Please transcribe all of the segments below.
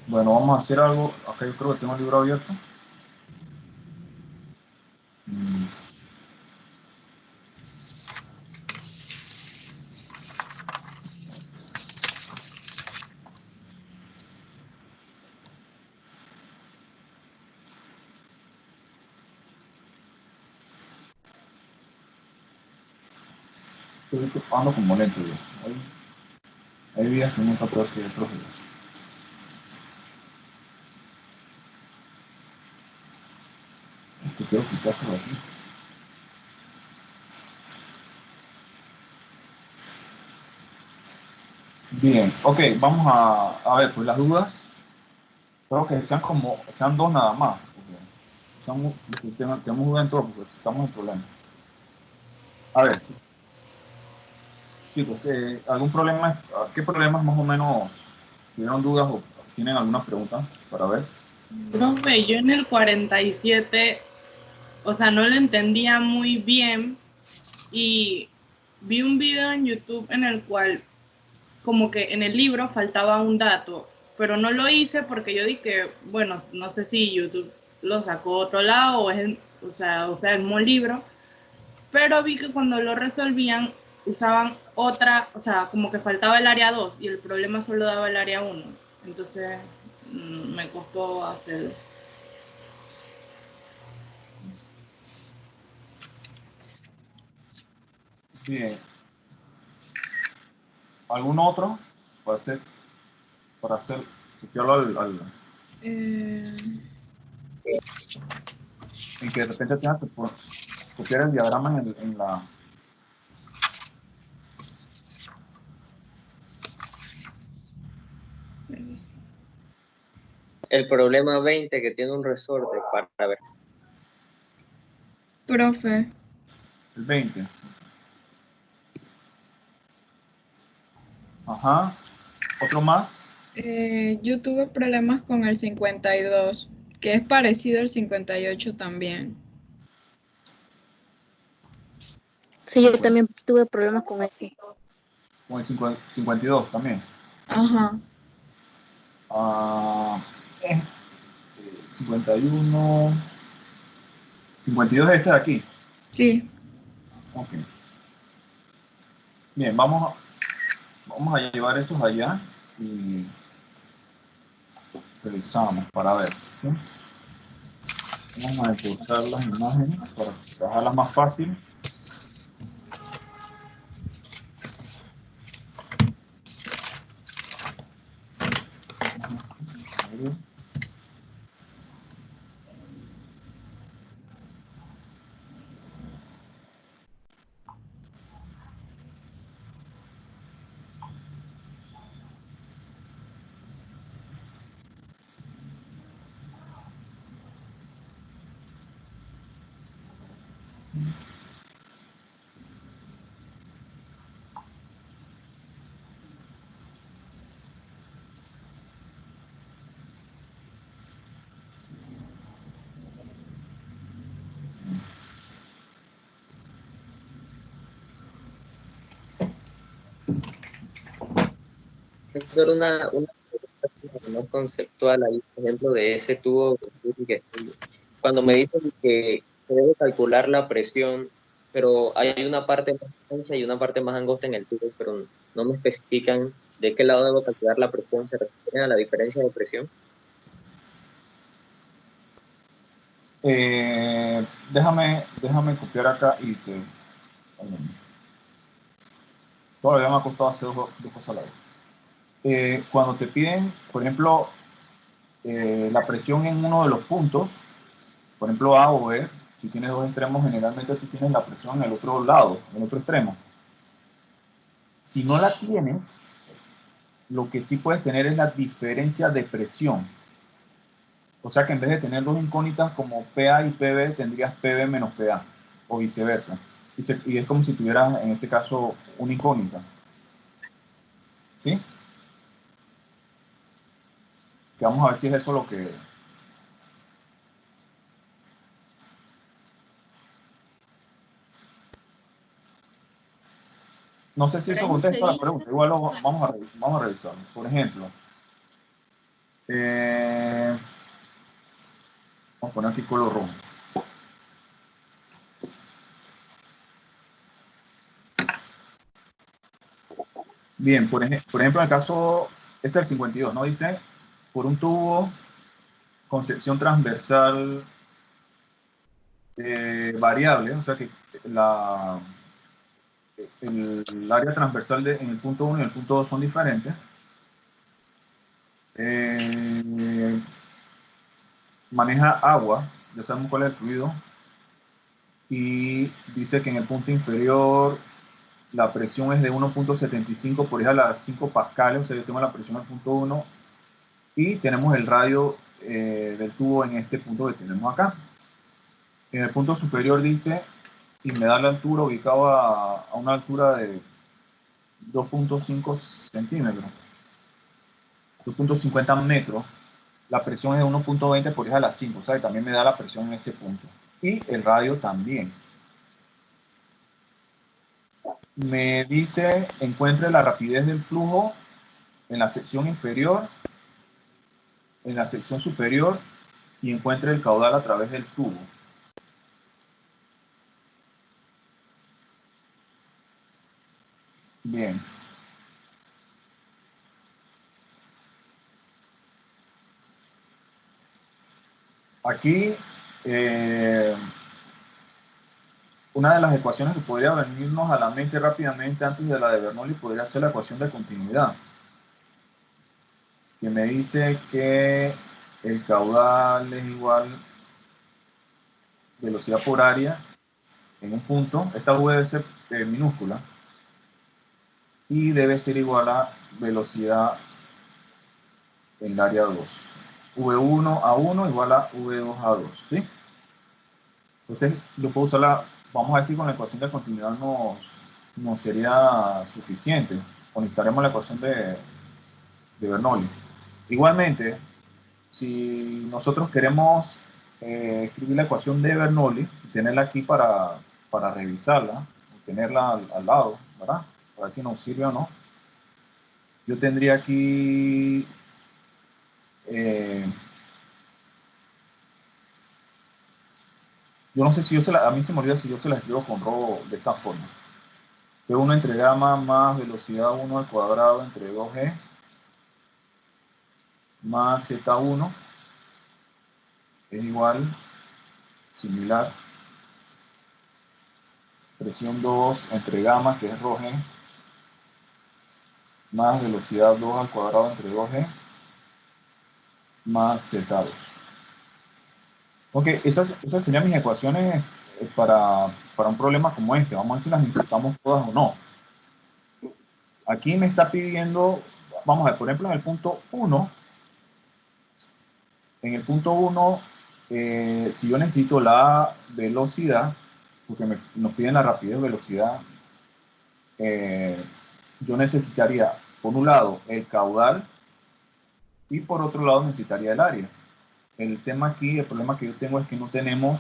Bueno, vamos a hacer algo. Acá yo creo que tengo el libro abierto. Mm, Estoy ando como lento yo. Hay días que uno está peor que otros días. Esto quiero quitárselo aquí. Bien, ok, vamos a ver, pues las dudas, creo que sean dos nada más. Porque tenemos duda en todo, porque estamos en problemas. A ver, chicos, ¿algún problema? ¿Qué problemas más o menos tuvieron dudas o tienen alguna pregunta para ver? Profe, yo en el 47, o sea, no lo entendía muy bien y vi un video en YouTube en el cual como que en el libro faltaba un dato, pero no lo hice porque yo dije, bueno, no sé si YouTube lo sacó de otro lado o es, o sea, el mismo libro, pero vi que cuando lo resolvían usaban otra, o sea, como que faltaba el área 2 y el problema solo daba el área 1. Entonces me costó hacer. Bien, ¿algún otro para hacer, copiarlo Eh, en que de repente tengas que copiar el diagrama en la... El problema 20 que tiene un resorte para ver. Profe, El 20. Ajá. ¿Otro más? yo tuve problemas con el 52, que es parecido al 58 también. Sí, yo 50, también tuve problemas con ese. con el 52 también. Ajá. Ah, eh, 51. 52 es este de aquí. Sí. Ok. Bien, vamos a llevar esos allá y revisamos para ver. ¿Sí? Vamos a encurtar las imágenes para trabajarlas más fácil. Profesor, una pregunta más conceptual ahí, por ejemplo, de ese tubo que cuando me dicen que se debe calcular la presión, pero hay una parte más ancha y una parte más angosta en el tubo, pero no me especifican de qué lado debo calcular la presión, ¿se refieren a la diferencia de presión? Déjame copiar acá y te... Todavía me ha costado hacer dos cosas a la vez. Cuando te piden, por ejemplo, la presión en uno de los puntos, por ejemplo A o B, si tienes dos extremos, generalmente tú tienes la presión en el otro lado, en el otro extremo. Si no la tienes, lo que sí puedes tener es la diferencia de presión. O sea que en vez de tener dos incógnitas como PA y PB, tendrías PB menos PA, o viceversa. Y es como si tuvieras, en ese caso, una incógnita. ¿Sí? Que vamos a ver si es eso lo que... No sé si Por eso ahí no se contesta la dice. pregunta, igual vamos a revisarlo. Por ejemplo, Vamos a poner aquí color rojo. Bien, por ejemplo, en el caso, este es el 52, ¿no? Dice, por un tubo con sección transversal variable, o sea que el área transversal en el punto 1 y el punto 2 son diferentes. Maneja agua, ya sabemos cuál es el fluido, y dice que en el punto inferior la presión es de 1.75 por hija a las 5 pascales, o sea, yo tengo la presión al punto 1 y tenemos el radio del tubo en este punto que tenemos acá. En el punto superior dice, y me da la altura ubicado a una altura de 2.5 centímetros, 2.50 metros, la presión es de 1.20 por hija a las 5, o sea, también me da la presión en ese punto. Y el radio también. Me dice, encuentre la rapidez del flujo en la sección inferior, en la sección superior, y encuentre el caudal a través del tubo. Bien. Aquí, una de las ecuaciones que podría venirnos a la mente rápidamente antes de la de Bernoulli podría ser la ecuación de continuidad, que me dice que el caudal es igual velocidad por área en un punto, esta V debe ser minúscula, y debe ser igual a velocidad en el área 2. V1 a 1 igual a V2 a 2, ¿sí? Entonces, yo puedo usarla, vamos a decir, con la ecuación de continuidad no sería suficiente. Conectaremos la ecuación de Bernoulli. Igualmente, si nosotros queremos escribir la ecuación de Bernoulli y tenerla aquí para revisarla, tenerla al lado, ¿verdad? Para ver si nos sirve o no. Yo tendría aquí yo no sé si a mí se me olvida si yo se la escribo con rojo de esta forma. P1 entre gamma más velocidad 1 al cuadrado entre 2G más Z1 es igual, similar, presión 2 entre gamma, que es rho G, más velocidad 2 al cuadrado entre 2G más Z2. Ok, esas serían mis ecuaciones para un problema como este. Vamos a ver si las necesitamos todas o no. Aquí me está pidiendo, vamos a ver, por ejemplo, en el punto 1, si yo necesito la velocidad, porque nos piden la rapidez, velocidad, yo necesitaría, por un lado, el caudal y por otro lado necesitaría el área. El tema aquí, el problema que yo tengo es que no tenemos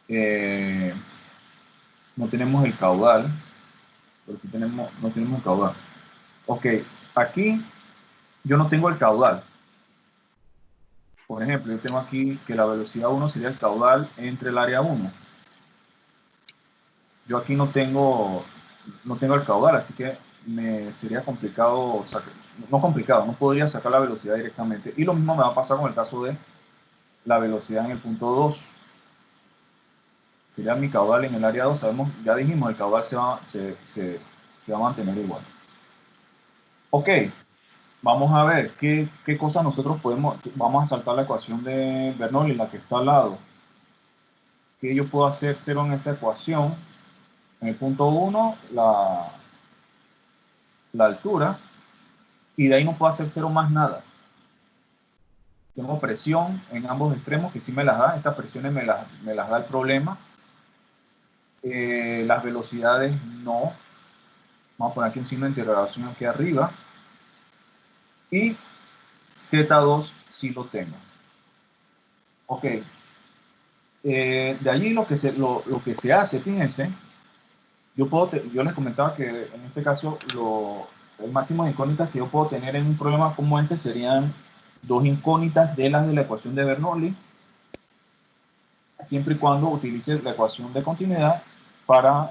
el caudal, pero sí no tenemos el caudal. Ok, aquí yo no tengo el caudal. Por ejemplo, yo tengo aquí que la velocidad 1 sería el caudal entre el área 1. Yo aquí no tengo el caudal, así que me sería complicado, no podría sacar la velocidad directamente. Y lo mismo me va a pasar con el caso de la velocidad en el punto 2. Sería mi caudal en el área 2, ya dijimos, el caudal se va a mantener igual. Ok, vamos a ver qué cosas nosotros vamos a saltar la ecuación de Bernoulli, la que está al lado. ¿Qué yo puedo hacer cero en esa ecuación? En el punto 1, la altura, y de ahí no puedo hacer cero más nada. Tengo presión en ambos extremos, que sí me las da, estas presiones me las da el problema. Las velocidades no. Vamos a poner aquí un signo de interrogación aquí arriba. Y Z2 sí lo tengo. Ok. De allí lo que se hace, fíjense, yo les comentaba que en este caso el máximo de incógnitas que yo puedo tener en un problema como este serían dos incógnitas de las de la ecuación de Bernoulli, siempre y cuando utilice la ecuación de continuidad para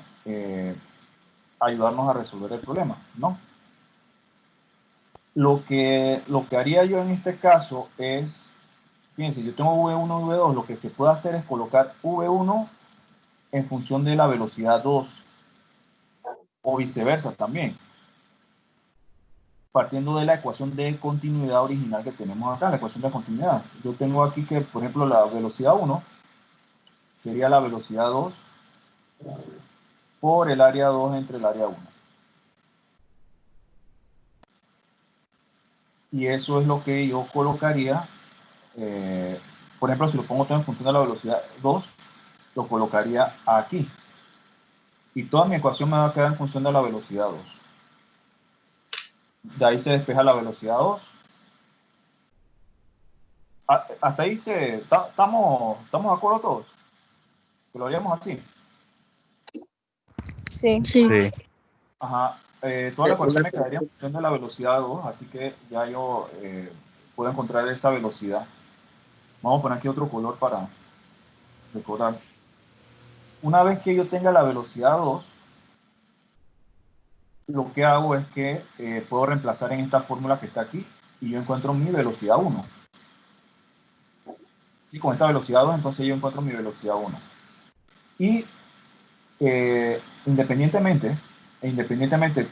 ayudarnos a resolver el problema, ¿no? Lo que haría yo en este caso es, fíjense, yo tengo V1 y V2, lo que se puede hacer es colocar V1 en función de la velocidad 2, o viceversa también, partiendo de la ecuación de continuidad original que tenemos acá, la ecuación de continuidad. Yo tengo aquí que, por ejemplo, la velocidad 1 sería la velocidad 2 por el área 2 entre el área 1. Y eso es lo que yo colocaría, por ejemplo, si lo pongo todo en función de la velocidad 2, lo colocaría aquí. Y toda mi ecuación me va a quedar en función de la velocidad 2. De ahí se despeja la velocidad 2. Hasta ahí estamos de acuerdo todos. Que lo haríamos así. Sí. Sí. Sí. Ajá. Toda la ecuación Una me quedaría en función de la velocidad 2, así que ya yo puedo encontrar esa velocidad. Vamos a poner aquí otro color para recordar. Una vez que yo tenga la velocidad 2, lo que hago es que puedo reemplazar en esta fórmula que está aquí y yo encuentro mi velocidad 1. Y con esta velocidad 2, entonces yo encuentro mi velocidad 1. Y independientemente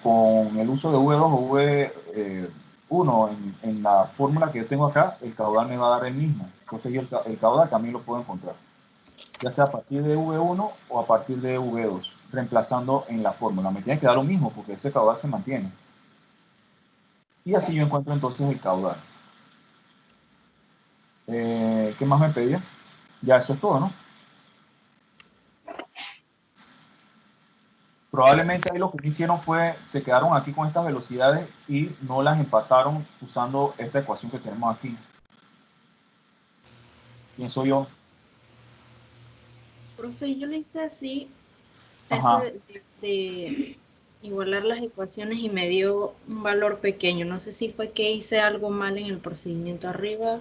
con el uso de V2 o V1 en la fórmula que yo tengo acá, el caudal me va a dar el mismo. Entonces yo el caudal también lo puedo encontrar, ya sea a partir de V1 o a partir de V2, reemplazando en la fórmula. Me tiene que dar lo mismo porque ese caudal se mantiene. Y así yo encuentro entonces el caudal. ¿Qué más me pedía? Ya eso es todo, ¿no? Probablemente ahí lo que hicieron fue, se quedaron aquí con estas velocidades y no las empataron usando esta ecuación que tenemos aquí. Pienso yo. Profe, yo lo hice así, eso Ajá. de igualar las ecuaciones y me dio un valor pequeño. No sé si fue que hice algo mal en el procedimiento arriba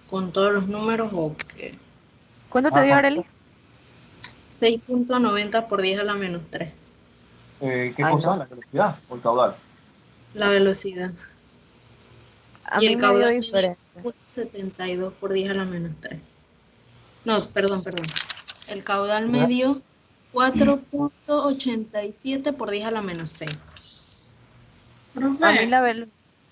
con todos los números o qué. ¿Cuánto te dio, Arely? 6.90 por 10 a la menos 3. ¿Qué Ay, cosa? no. ¿La velocidad o el caudal? La velocidad. A Y mí el me dio caudal me dio diferente. 72 por 10 a la menos 3. No, perdón. El caudal me dio 4.87 por 10 a la menos 6. A mí Profe, o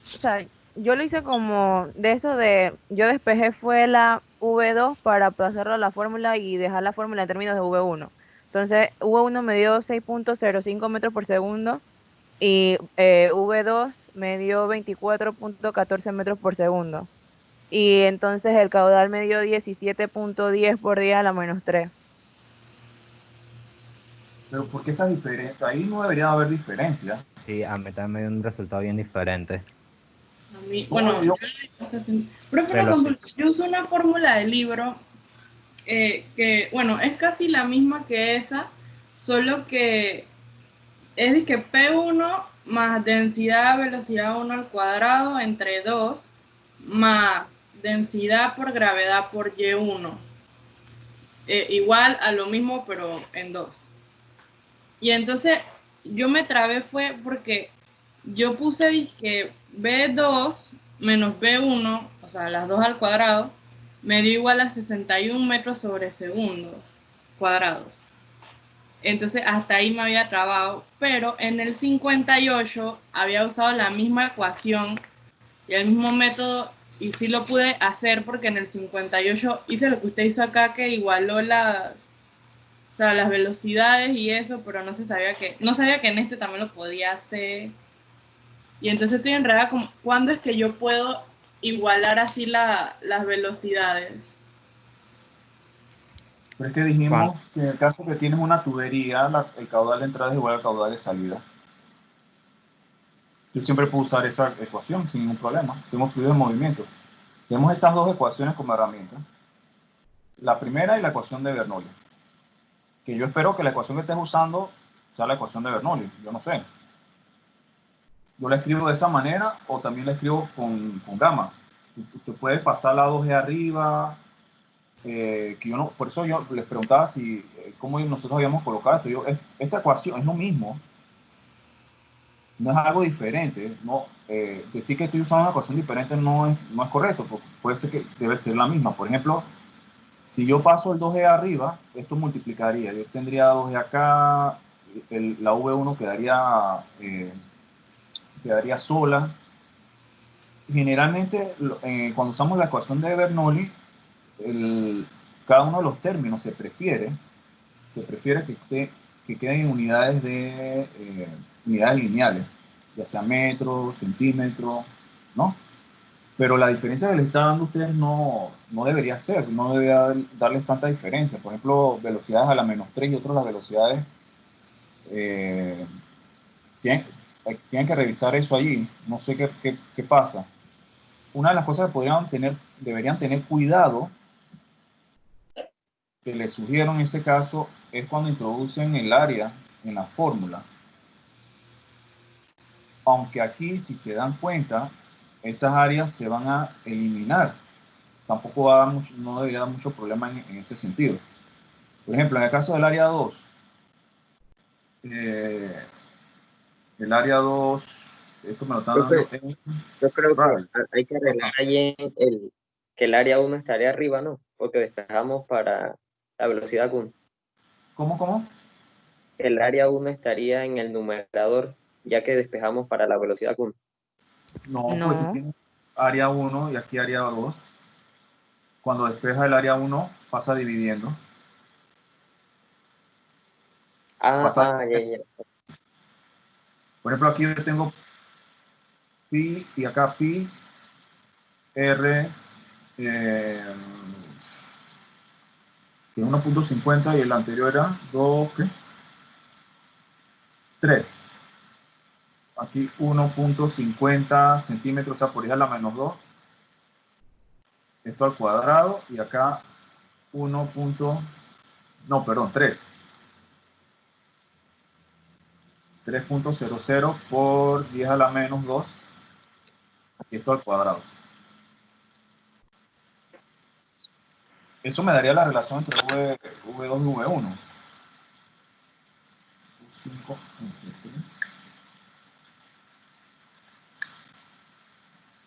sea, yo lo hice como de eso de, yo despejé fue la V2 para pasarlo a la fórmula y dejar la fórmula en términos de V1. Entonces, V1 me dio 6.05 metros por segundo y V2 me dio 24.14 metros por segundo. Y entonces el caudal me dio 17.10 por 10 a la menos 3. Pero ¿por qué esa diferencia? Ahí no debería haber diferencia. Sí, a mí también me dio un resultado bien diferente. a mí, No, bueno, profe, De una los consulta. Yo uso una fórmula de libro que, bueno, es casi la misma que esa, solo que es de que P1 más densidad velocidad 1 al cuadrado entre 2 más densidad por gravedad por Y1. Igual a lo mismo, pero en 2. Y entonces yo me trabé fue porque yo puse que B2 menos B1, o sea, las 2 al cuadrado, me dio igual a 61 metros sobre segundos cuadrados. Entonces hasta ahí me había trabado, pero en el 58 había usado la misma ecuación y el mismo método y sí lo pude hacer porque en el 58 hice lo que usted hizo acá, que igualó las velocidades y eso, pero no sabía que en este también lo podía hacer. Y entonces estoy enredada con cuándo es que yo puedo igualar así las velocidades. Pero es que dijimos ¿Cuánto? que en el caso que tienes una tubería, el caudal de entrada es igual al caudal de salida. Yo siempre puedo usar esa ecuación sin ningún problema. Tenemos fluido en movimiento. Tenemos esas dos ecuaciones como herramienta. La primera y la ecuación de Bernoulli. Que yo espero que la ecuación que estés usando sea la ecuación de Bernoulli. Yo no sé. yo la escribo de esa manera o también la escribo con gamma. Usted puede pasar la 2G arriba, que yo no, por eso yo les preguntaba si, cómo nosotros habíamos colocado esto. Esta ecuación es lo mismo, no es algo diferente. No, decir que estoy usando una ecuación diferente no es correcto, porque puede ser que debe ser la misma. Por ejemplo, si yo paso el 2G arriba, esto multiplicaría. Yo tendría 2G acá, la V1 quedaría sola. Generalmente, cuando usamos la ecuación de Bernoulli, cada uno de los términos se prefiere que queden en unidades lineales, ya sea metro, centímetro, ¿no? Pero la diferencia que les está dando a ustedes no debería ser, no debería darles tanta diferencia. Por ejemplo, velocidades a la -3 y otras las velocidades, eh, tienen que revisar eso allí. No sé qué pasa. Una de las cosas que deberían tener cuidado, que les sugiero en ese caso, es cuando introducen el área en la fórmula. Aunque aquí, si se dan cuenta, esas áreas se van a eliminar. Tampoco no debería dar mucho problema en ese sentido. Por ejemplo, en el caso del área 2, el área 2, esto me lo están dando Yo creo que Right. hay que arreglar allí que el área 1 estaría arriba, ¿no? Porque despejamos para la velocidad Q. ¿Cómo? El área 1 estaría en el numerador, ya que despejamos para la velocidad Q. No, pues tú No. tienes área 1 y aquí área 2. Cuando despeja el área 1, pasa dividiendo. Ya. Por ejemplo, aquí yo tengo pi y acá pi, r, que es 1.50 y el anterior era 2, ¿qué? 3. Aquí 1.50 centímetros, o sea, por ahí a la -2. Esto al cuadrado y acá 3. 3.00 por 10 a la -2. Y esto al cuadrado. Eso me daría la relación entre V2 y V1. 5,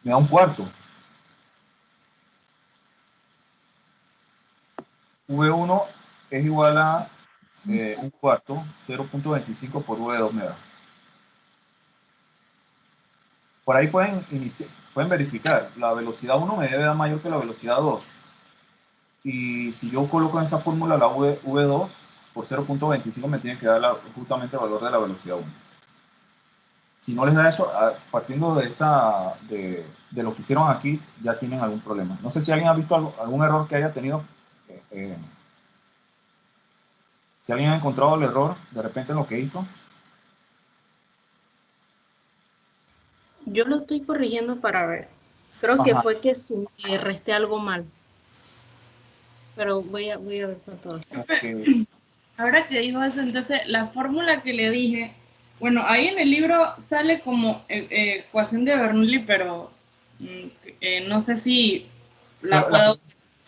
me da un cuarto. V1 es igual a un cuarto, 0.25 por V2 me da. Por ahí pueden verificar, la velocidad 1 me debe dar mayor que la velocidad 2. Y si yo coloco en esa fórmula la V2 por 0.25 me tiene que dar justamente el valor de la velocidad 1. Si no les da eso, partiendo de lo que hicieron aquí, ya tienen algún problema. No sé si alguien ha visto algún error que haya tenido. Si alguien ha encontrado el error de repente en lo que hizo. Yo lo estoy corrigiendo para ver. Creo que Ajá. fue que resté algo mal. Pero voy a ver con todo. Okay. Ahora que dijo eso, entonces la fórmula que le dije, bueno, ahí en el libro sale como ecuación de Bernoulli, pero no sé si la puedo...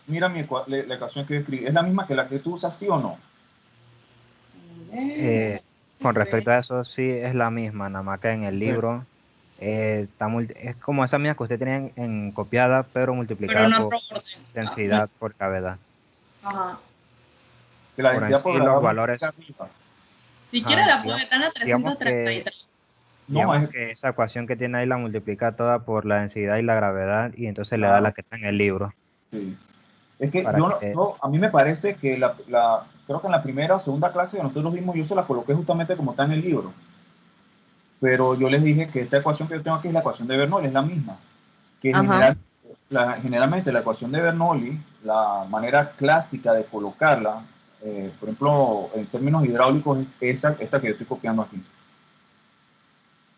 Mira la ecuación que yo escribí. ¿Es la misma que la que tú usas, sí o no? Con respecto a eso, sí es la misma, nada más que en el libro es como esa misma que usted tenía en copiada, pero Pero multiplicada no por por orden. densidad por gravedad. Ajá. Que la Por en densidad por sí los gravedad valores, multiplica arriba. Si quiere ajá, la puede, están a digamos que 333. No, esa ecuación que tiene ahí la multiplica toda por la densidad y la gravedad y entonces le da claro, la que está en el libro. sí. Es que Para que, a mí me parece que creo que en la primera o segunda clase que nosotros vimos, yo se la coloqué justamente como está en el libro. Pero yo les dije que esta ecuación que yo tengo aquí es la ecuación de Bernoulli, es la misma. Que Ajá. generalmente la ecuación de Bernoulli, la manera clásica de colocarla, por ejemplo, en términos hidráulicos, es esta que yo estoy copiando aquí.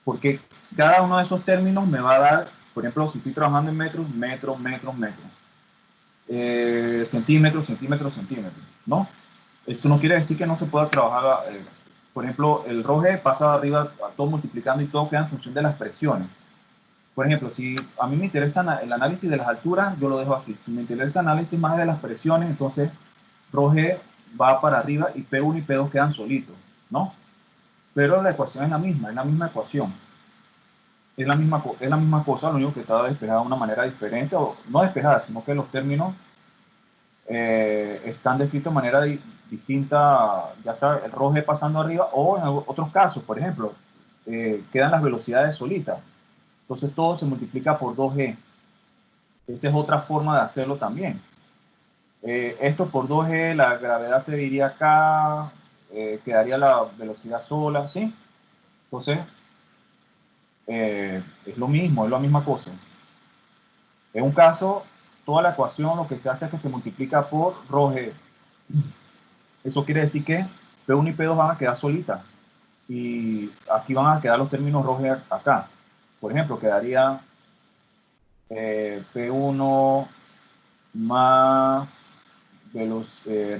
Porque cada uno de esos términos me va a dar, por ejemplo, si estoy trabajando en metros, metros, centímetros, ¿no? Eso no quiere decir que no se pueda trabajar por ejemplo, el ROGE pasa de arriba a todo multiplicando y todo queda en función de las presiones. Por ejemplo, si a mí me interesa el análisis de las alturas, yo lo dejo así. Si me interesa el análisis más de las presiones, entonces ROGE va para arriba y P1 y P2 quedan solitos, ¿no? Pero la ecuación es la misma ecuación. Es la misma cosa, lo único que está despejada de una manera diferente, o no despejada, sino que los términos están descritos de manera distinta, ya sea el ROGE pasando arriba, o en otros casos, por ejemplo, quedan las velocidades solitas. Entonces todo se multiplica por 2G. Esa es otra forma de hacerlo también. Esto por 2G, la gravedad se diría acá, quedaría la velocidad sola, ¿sí? Entonces, es lo mismo, es la misma cosa. En un caso, toda la ecuación lo que se hace es que se multiplica por ROGE. Eso quiere decir que P1 y P2 van a quedar solitas. Y aquí van a quedar los términos ROGE acá. Por ejemplo, quedaría P1 más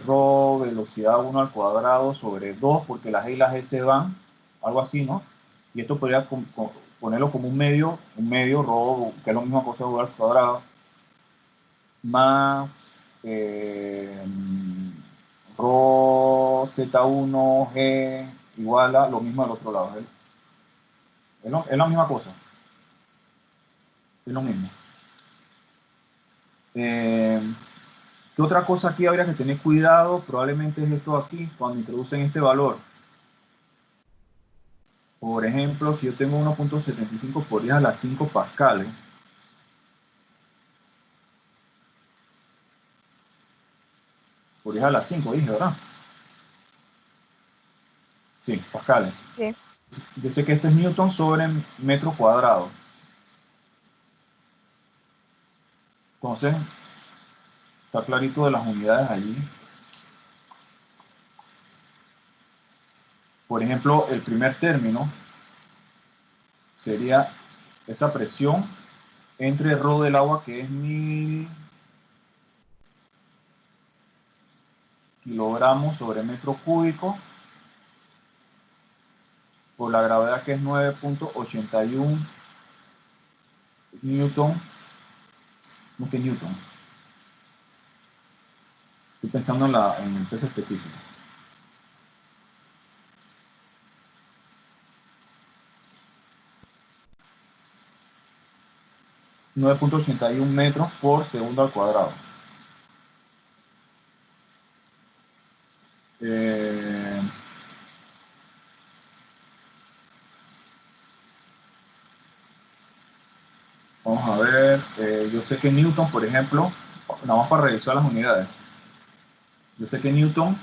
rho velocidad 1 al cuadrado sobre 2, porque las G y las G se van, algo así, ¿no? Y esto podría ponerlo como un medio rho, que es lo mismo cosa al cuadrado, más rho Z1G igual a lo mismo del otro lado. Es la misma cosa. Es lo mismo. ¿Qué otra cosa aquí habría que tener cuidado? Probablemente es esto aquí, cuando introducen este valor. Por ejemplo, si yo tengo 1.75 por 10 a la 5 pascales, por 10 a la 5 dije, ¿verdad? Sí, pascales. Sí. Yo sé que esto es Newton sobre metro cuadrado. Entonces, está clarito de las unidades allí. Por ejemplo, el primer término sería esa presión entre rho del agua, que es 1000 kilogramos sobre metro cúbico, por la gravedad, que es 9.81 newton. ¿Cómo que newton? Estoy pensando en el peso específico. ...9.81 metros por segundo al cuadrado. Vamos a ver, yo sé que Newton, por ejemplo, nada más para revisar las unidades, yo sé que Newton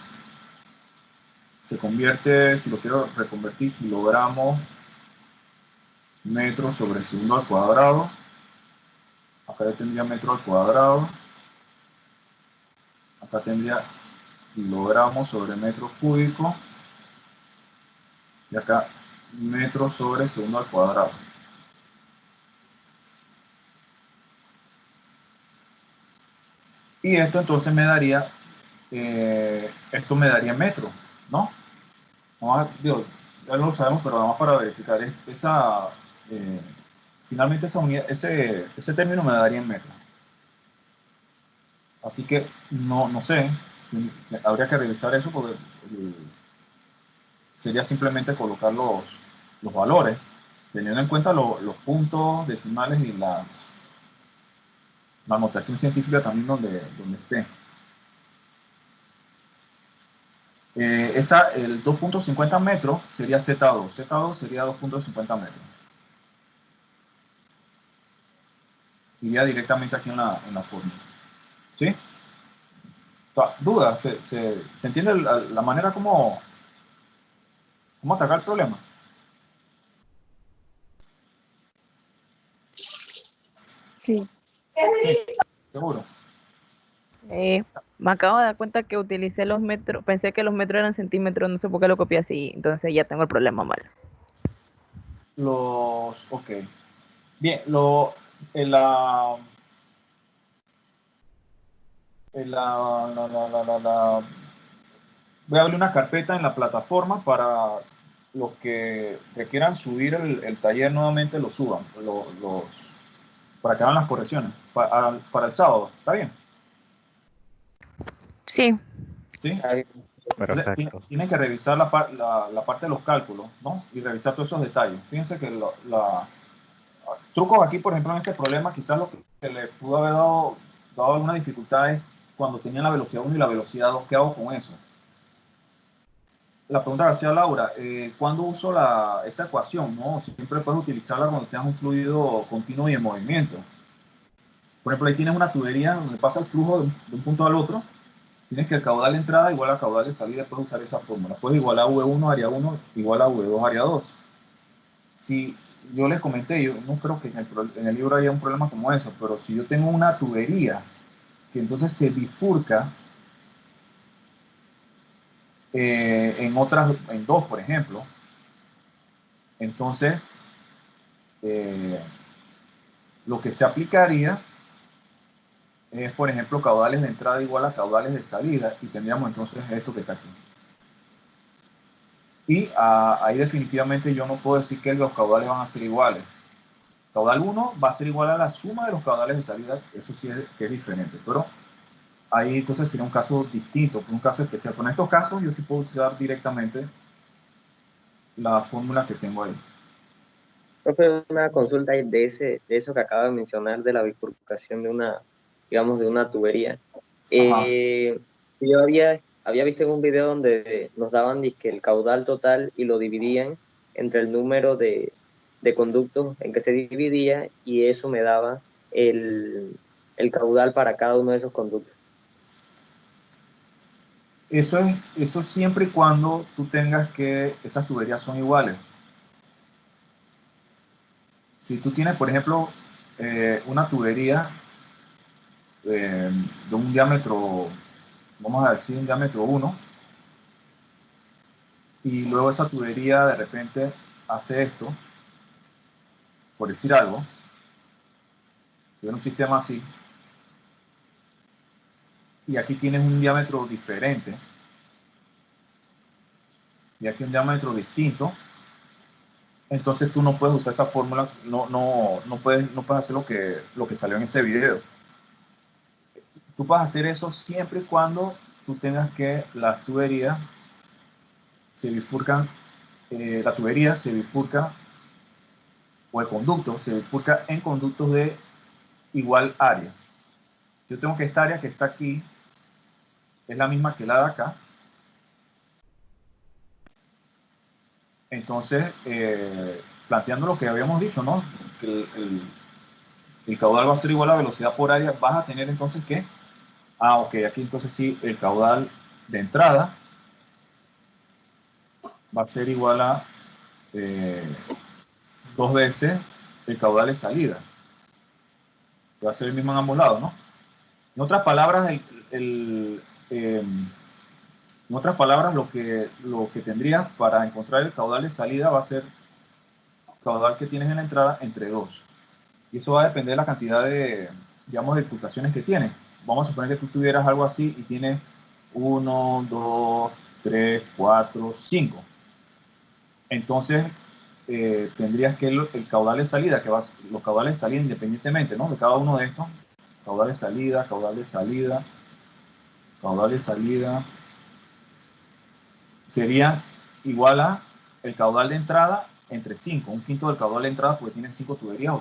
se convierte, si lo quiero reconvertir, kilogramos, metros sobre segundo al cuadrado. Acá yo tendría metro al cuadrado. Acá tendría kilogramos sobre metro cúbico. Y acá metros sobre segundo al cuadrado. Y esto entonces me daría, metro, ¿no? Vamos a, digo, ya lo sabemos, pero vamos para verificar esa, finalmente esa unidad, ese término me daría en metros. Así que no sé, habría que revisar eso porque sería simplemente colocar los valores, teniendo en cuenta los puntos decimales y la notación científica también donde esté. El 2.50 metros sería Z2. Z2 sería 2.50 metros. Iría directamente aquí en la fórmula. ¿Sí? ¿Duda? ¿Se entiende la manera como atacar el problema? Sí. Sí, seguro. Me acabo de dar cuenta que utilicé los metros, pensé que los metros eran centímetros, no sé por qué lo copié así, entonces ya tengo el problema mal. Ok. Bien, en la, en la voy a abrir una carpeta en la plataforma para los que quieran subir el taller nuevamente lo suban, para que hagan las correcciones para el sábado. ¿Está bien? Sí, ¿Sí? Está bien. Perfecto. Tienen que revisar la parte de los cálculos, ¿no? Y revisar todos esos detalles. Fíjense que trucos aquí, por ejemplo, en este problema, quizás lo que le pudo haber dado alguna dificultad es cuando tenían la velocidad 1 y la velocidad 2, ¿qué hago con eso? La pregunta que hacía Laura, ¿cuándo uso esa ecuación? No, siempre puedes utilizarla cuando tengas un fluido continuo y en movimiento. Por ejemplo, ahí tienes una tubería donde pasa el flujo de un punto al otro. Tienes que el caudal de entrada igual al caudal de salida, puedes usar esa fórmula. Puedes igualar V1 área 1 igual a V2 área 2. Si yo les comenté, yo no creo que en el libro haya un problema como eso, pero si yo tengo una tubería que entonces se bifurca en dos, por ejemplo, entonces lo que se aplicaría es, por ejemplo, caudales de entrada igual a caudales de salida, y tendríamos entonces esto que está aquí. Y ahí definitivamente yo no puedo decir que los caudales van a ser iguales. Caudal 1 va a ser igual a la suma de los caudales de salida, eso sí que es diferente, pero ahí entonces sería un caso distinto, un caso especial. Con estos casos yo sí puedo usar directamente la fórmula que tengo ahí. Profe, una consulta de eso que acaba de mencionar de la bifurcación de una, digamos, de una tubería. Ajá. Yo había visto en un video donde nos daban dizque, el caudal total y lo dividían entre el número de conductos en que se dividía y eso me daba el caudal para cada uno de esos conductos. Eso siempre y cuando tú tengas que esas tuberías son iguales. Si tú tienes, por ejemplo, una tubería de un diámetro, vamos a decir un diámetro 1, y luego esa tubería de repente hace esto, por decir algo, tiene un sistema así, y aquí tienes un diámetro diferente, y aquí un diámetro distinto, entonces tú no puedes usar esa fórmula, no puedes hacer lo que salió en ese video. Tú puedes hacer eso siempre y cuando tú tengas que las tuberías se bifurcan, la tubería se bifurca, o el conducto se bifurca en conductos de igual área. Yo tengo que esta área que está aquí es la misma que la de acá. Entonces, planteando lo que habíamos dicho, ¿no? Que el caudal va a ser igual a velocidad por área, vas a tener entonces que, ok, aquí entonces sí, el caudal de entrada va a ser igual a 2 veces el caudal de salida. Va a ser el mismo en ambos lados, ¿no? En otras palabras, en otras palabras, lo que tendrías para encontrar el caudal de salida va a ser el caudal que tienes en la entrada entre 2. Y eso va a depender de la cantidad de, digamos, de fluctuaciones que tienes. Vamos a suponer que tú tuvieras algo así y tienes 1, 2, 3, 4, 5. Entonces, tendrías que el caudal de salida, los caudales de salida independientemente, ¿no? De cada uno de estos, caudal de salida, caudal de salida, caudal de salida, sería igual a el caudal de entrada entre 5, un quinto del caudal de entrada porque tienen 5 tuberías o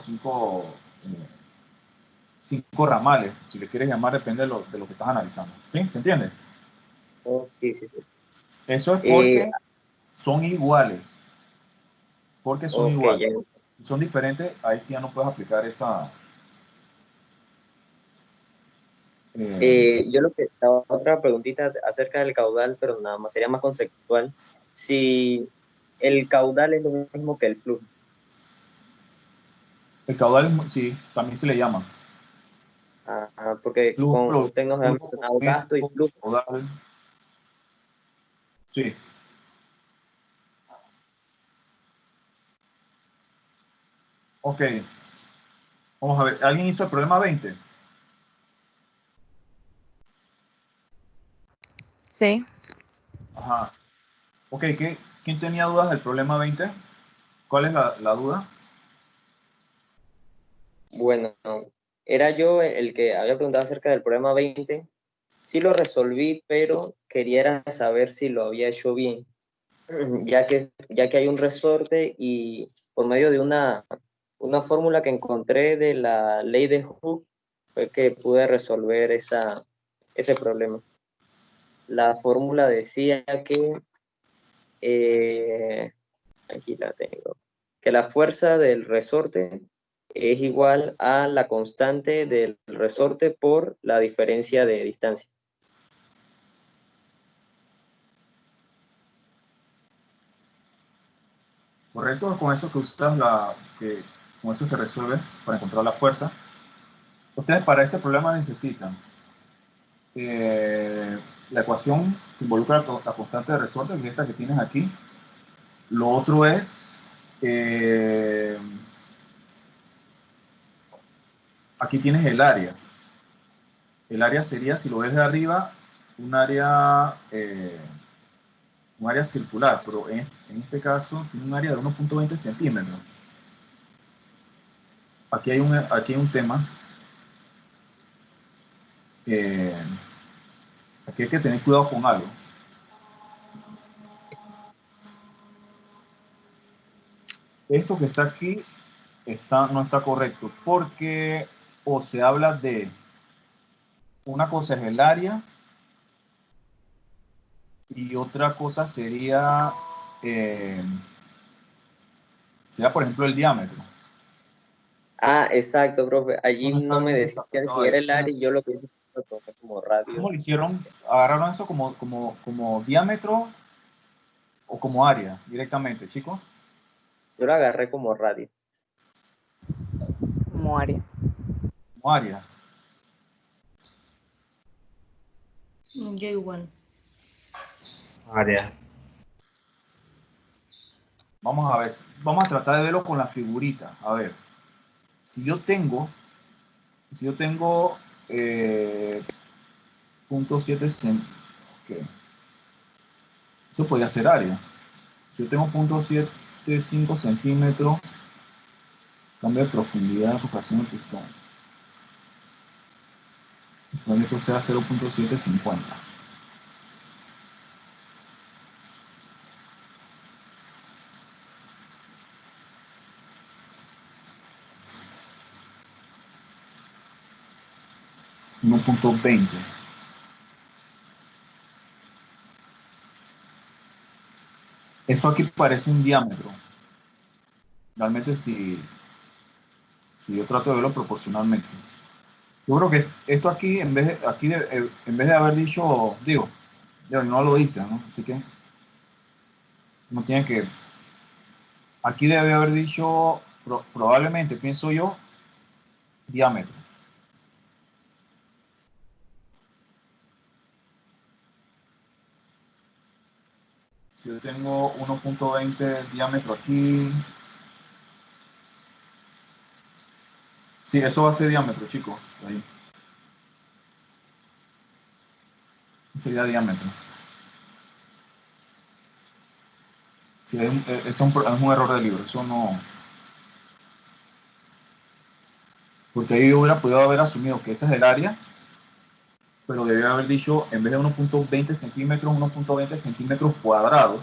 5 ramales, si le quieres llamar, depende de lo que estás analizando. ¿Sí? ¿Se entiende? Oh, sí, sí, sí. Eso es Eh, porque son iguales. Porque son ok, iguales. ya. Si son diferentes, ahí sí ya no puedes aplicar esa... Yo lo que, la otra preguntita acerca del caudal, pero nada más sería más conceptual. Si el caudal es lo mismo que el flujo. el caudal, sí, también se le llama. Porque con Flujo, usted nos ha flujo mencionado gasto y flujo. caudal. Sí. Ok. Vamos a ver. ¿Alguien hizo el problema 20? sí. Ajá. Ok, ¿quién tenía dudas del problema 20? ¿Cuál es la duda? Bueno, era yo el que había preguntado acerca del problema 20. Sí lo resolví, pero quería era saber si lo había hecho bien, ya que hay un resorte y por medio de una fórmula que encontré de la ley de Hooke fue que pude resolver ese problema. La fórmula decía que, eh, aquí la tengo, que la fuerza del resorte es igual a la constante del resorte por la diferencia de distancia. ¿Correcto? Con eso que usas con eso que resuelves para encontrar la fuerza. Ustedes para ese problema necesitan la ecuación que involucra la constante de resorte, que es esta que tienes aquí. Lo otro es, aquí tienes el área. El área sería, si lo ves de arriba, un área circular, pero en este caso tiene un área de 1.20 centímetros. Aquí hay un tema. Aquí hay que tener cuidado con algo. Esto que está aquí no está correcto, porque o se habla de una cosa es el área y otra cosa sería, por ejemplo, el diámetro. Ah, exacto, profe. Allí No está no me bien decían explicado si ahí. era el área y yo lo que hice fue tomar como ¿Cómo radio. lo hicieron? ¿Agarraron eso como diámetro o como área directamente, chicos? Yo lo agarré como radio. Como área. Como área. Yo igual. Área. Vamos a ver, vamos a tratar de verlo con la figurita. A ver, si yo tengo eh, 0.7 centímetros, eso podría ser área. Si yo tengo 0.75 centímetros, cambio de profundidad, rotación del pistón. Supone que sea 0.750. Uno punto 20. Eso aquí parece un diámetro. Realmente si yo trato de verlo proporcionalmente. Yo creo que esto aquí, en vez de haber dicho, digo, no lo dice, ¿no? Así que no tiene que. Aquí debe haber dicho, probablemente, pienso yo, diámetro. Si yo tengo 1.20 diámetro aquí. Sí, eso va a ser diámetro, chicos. Ahí. Sería diámetro. Sí, es un error de libro, eso no. Porque ahí yo hubiera podido haber asumido que ese es el área, pero debía haber dicho, en vez de 1.20 centímetros, 1.20 centímetros cuadrados.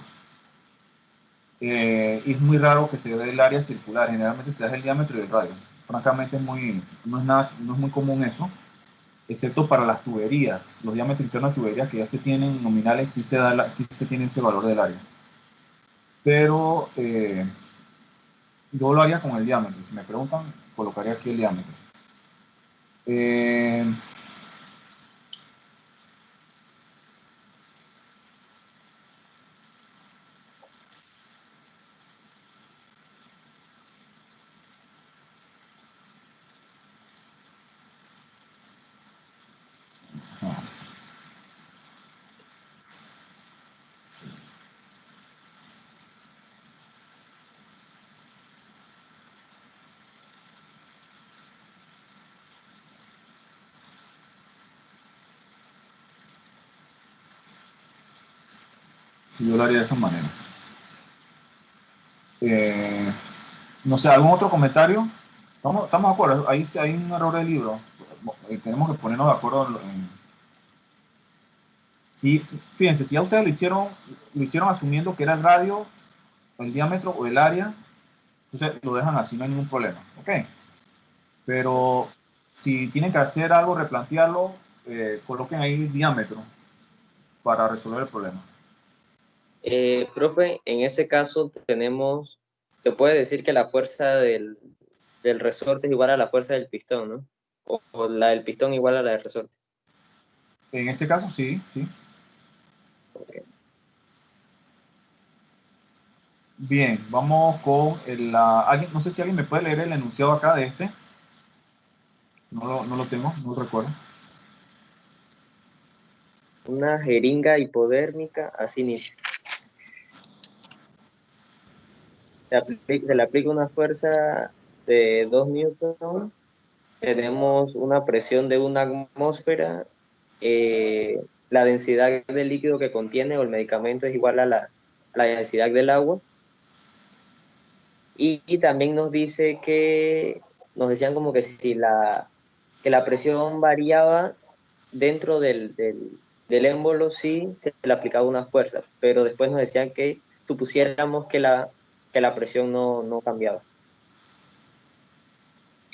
Y es muy raro que se dé el área circular, generalmente se da el diámetro y el radio. Francamente no es muy común eso, excepto para las tuberías. Los diámetros internos de tuberías que ya se tienen nominales, sí se tiene ese valor del área. Pero yo lo haría con el diámetro. Si me preguntan, colocaría aquí el diámetro. Eh, no. Sí, yo lo haría de esa manera. No sé, ¿algún otro comentario? Estamos de acuerdo, ahí sí hay un error del libro. Tenemos que ponernos de acuerdo sí, fíjense, si ya ustedes lo hicieron asumiendo que era el radio, el diámetro o el área, entonces lo dejan así, no hay ningún problema, ¿ok? Pero si tienen que hacer algo, replantearlo, coloquen ahí el diámetro para resolver el problema. Profe, en ese caso se puede decir que la fuerza del resorte es igual a la fuerza del pistón, ¿no? O la del pistón igual a la del resorte. En ese caso, sí, sí. Ok. Bien, vamos con no sé si alguien me puede leer el enunciado acá de este. No lo tengo, no lo recuerdo. Una jeringa hipodérmica, así inicia. Se le aplica una fuerza de 2 newtons. Tenemos una presión de 1 atmósfera. La densidad del líquido que contiene o el medicamento es igual a la densidad del agua. Y también nos dice nos decían como que que la presión variaba dentro del émbolo, sí se le aplicaba una fuerza, pero después nos decían que supusiéramos que la presión no cambiaba.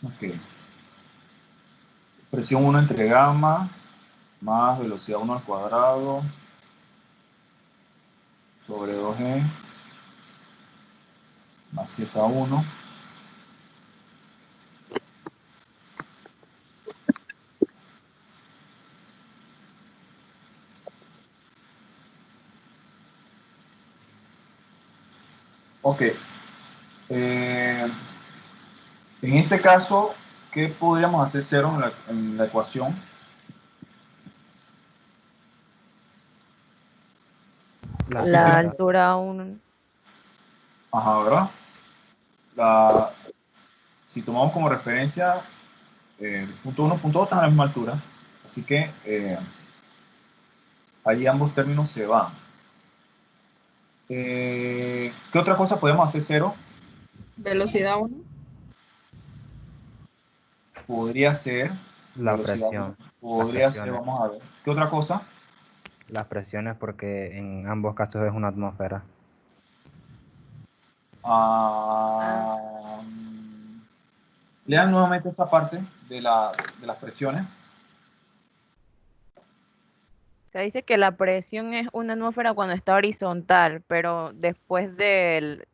Ok. Presión 1 entre gamma más velocidad 1 al cuadrado sobre 2G más Z1. Ok. En este caso, ¿qué podríamos hacer cero en la ecuación? La La fuerza. altura un... Ajá, ¿verdad? Si tomamos como referencia punto 1, punto 2 están a la misma altura, así que ahí ambos términos se van. ¿Qué otra cosa podemos hacer cero? Velocidad 1. Podría ser La velocidad, presión. Las podría ser, presiones. vamos a ver. ¿Qué otra cosa? Las presiones porque en ambos casos es una atmósfera. Ah, Ah, lean nuevamente esta parte de las presiones. se dice que la presión es una atmósfera cuando está horizontal, pero después del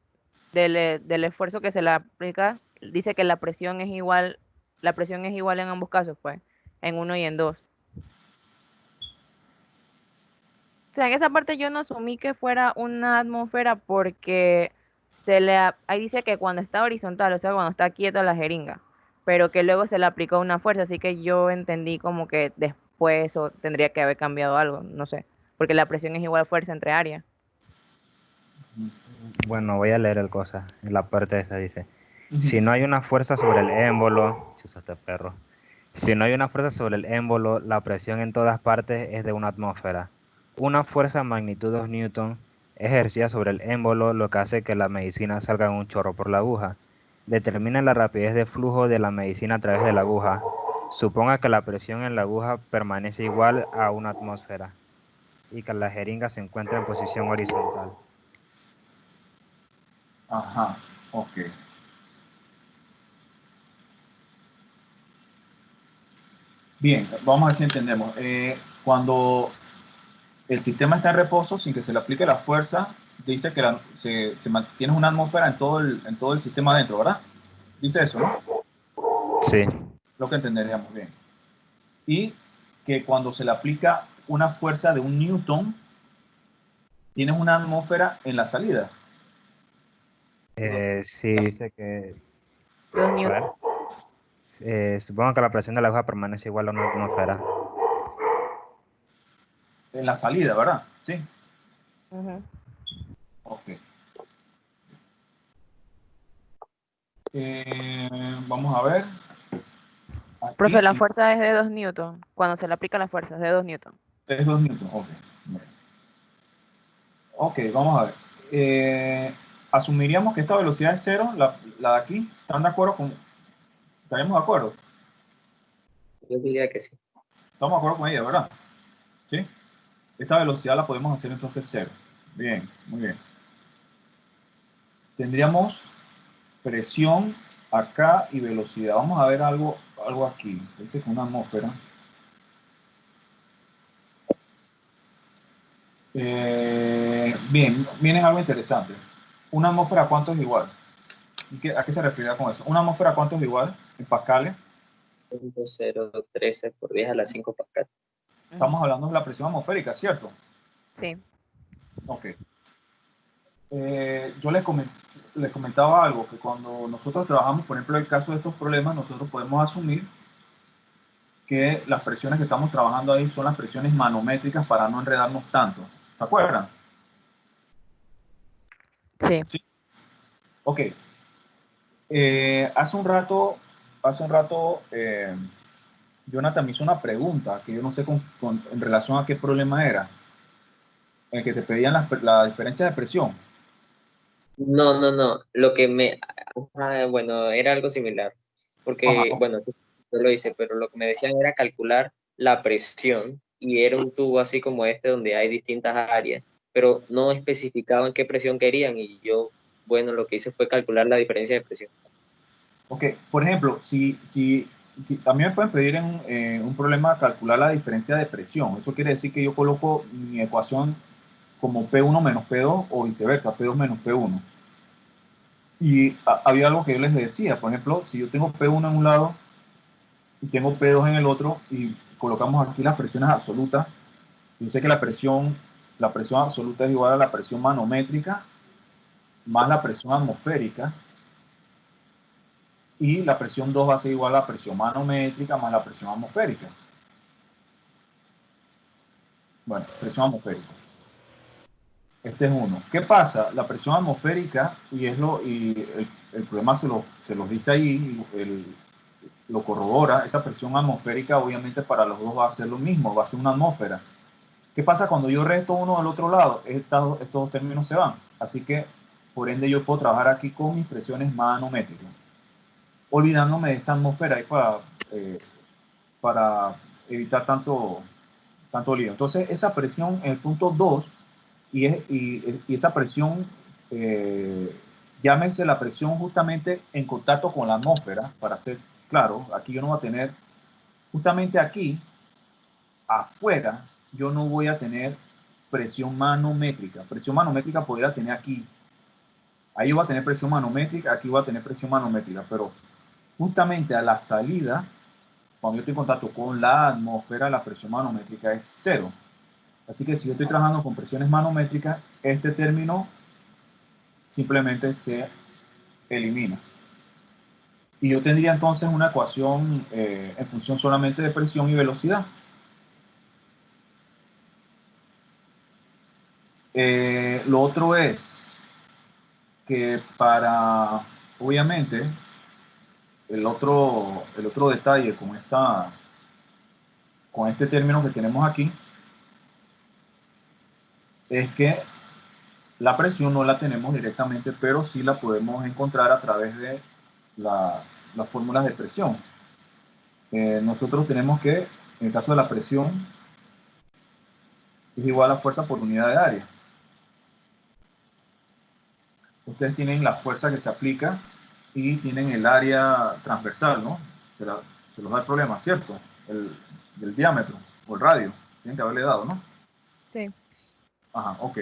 esfuerzo que se le aplica, dice que la presión es igual en ambos casos, pues, en uno y en dos. O sea, en esa parte yo no asumí que fuera una atmósfera porque ahí dice que cuando está horizontal, o sea, cuando está quieta la jeringa, pero que luego se le aplicó una fuerza, así que yo entendí como que después o tendría que haber cambiado algo, no sé, porque la presión es igual fuerza entre área. Bueno, voy a leer el cosa. En la parte esa dice: si Ujú. no hay una fuerza sobre el émbolo, chusa este perro. Si no hay una fuerza sobre el émbolo, la presión en todas partes es de una atmósfera. Una fuerza de magnitud 2 newton es ejercida sobre el émbolo, lo que hace que la medicina salga en un chorro por la aguja. Determine la rapidez de flujo de la medicina a través de la aguja. Suponga que la presión en la aguja permanece igual a una atmósfera y que la jeringa se encuentra en posición horizontal. Ajá, ok. Bien, vamos a ver si entendemos. Cuando el sistema está en reposo sin que se le aplique la fuerza, dice que se mantiene una atmósfera en todo el sistema adentro, ¿verdad? Dice eso, ¿no? Sí. Lo que entenderíamos bien. Y que cuando se le aplica una fuerza de 1 newton, tienes una atmósfera en la salida. Sí, dice que, 2 a ver, newton. supongo que la presión de la aguja permanece igual a una atmósfera. En la salida, ¿verdad? Sí. Ujú. Ok. Vamos a ver. Profe, Aquí la fuerza es de 2 newton, cuando se le aplica la fuerza es de 2 newton. es 2 newton. Ok. Ok, vamos a ver. Asumiríamos que esta velocidad es cero, la de aquí. ¿Están de acuerdo con? ¿Estaríamos de acuerdo? Yo diría que sí. Estamos de acuerdo con ella, ¿verdad? ¿Sí? Esta velocidad la podemos hacer entonces cero. Bien, muy bien. Tendríamos presión acá y velocidad. Vamos a ver algo aquí. Dice que una atmósfera. Bien, viene algo interesante. ¿Una atmósfera cuánto es igual? ¿A qué se refiere con eso? ¿Una atmósfera cuánto es igual en pascales? 0.013 por 10 a la 5 pascal. Estamos hablando de la presión atmosférica, ¿cierto? Sí. Ok. Yo les comentaba algo, que cuando nosotros trabajamos, por ejemplo, el caso de estos problemas, nosotros podemos asumir que las presiones que estamos trabajando ahí son las presiones manométricas para no enredarnos tanto. ¿Se acuerdan? Sí. Sí. Ok. Hace un rato, Jonathan me hizo una pregunta que yo no sé en relación a qué problema era, en el que te pedían la diferencia de presión. No. Lo que bueno, era algo similar. Porque, Ajá, bueno, sí, yo lo hice, pero lo que me decían era calcular la presión y era un tubo así como este donde hay distintas áreas, pero no especificaban qué presión querían y yo, bueno, lo que hice fue calcular la diferencia de presión. ok. Por ejemplo, si a mí me pueden pedir en un problema calcular la diferencia de presión, eso quiere decir que yo coloco mi ecuación como P1 menos P2 o viceversa, P2 menos P1. Y había algo que yo les decía, por ejemplo, si yo tengo P1 en un lado y tengo P2 en el otro y colocamos aquí las presiones absolutas, yo sé que la presión absoluta es igual a la presión manométrica más la presión atmosférica, y la presión 2 va a ser igual a la presión manométrica más la presión atmosférica. Bueno, presión atmosférica. Este es uno. ¿Qué pasa? La presión atmosférica, y el problema se los dice ahí, lo corrobora, esa presión atmosférica obviamente para los dos va a ser lo mismo, va a ser una atmósfera. ¿Qué pasa cuando yo resto uno del otro lado? Estos dos términos se van. Así que, por ende, yo puedo trabajar aquí con mis presiones manométricas, olvidándome de esa atmósfera ahí para evitar tanto lío. Entonces, esa presión en el punto 2 y esa presión, llámense la presión justamente en contacto con la atmósfera, para ser claro, aquí yo no voy a tener, justamente aquí, afuera, yo no voy a tener presión manométrica. Presión manométrica podría tener aquí. Ahí yo voy a tener presión manométrica, aquí voy a tener presión manométrica, pero justamente a la salida, cuando yo estoy en contacto con la atmósfera, la presión manométrica es cero. Así que si yo estoy trabajando con presiones manométricas, este término simplemente se elimina. Y yo tendría entonces una ecuación en función solamente de presión y velocidad. Lo otro es que obviamente, el otro detalle con este término que tenemos aquí, es que la presión no la tenemos directamente, pero sí la podemos encontrar a través de las fórmulas de presión. Nosotros tenemos que, en el caso de la presión, es igual a fuerza por unidad de área. Ustedes tienen la fuerza que se aplica y tienen el área transversal, ¿no? Se los da el problema, ¿cierto? Del diámetro o el radio. Tienen que haberle dado, ¿no? Sí. Ajá, ok.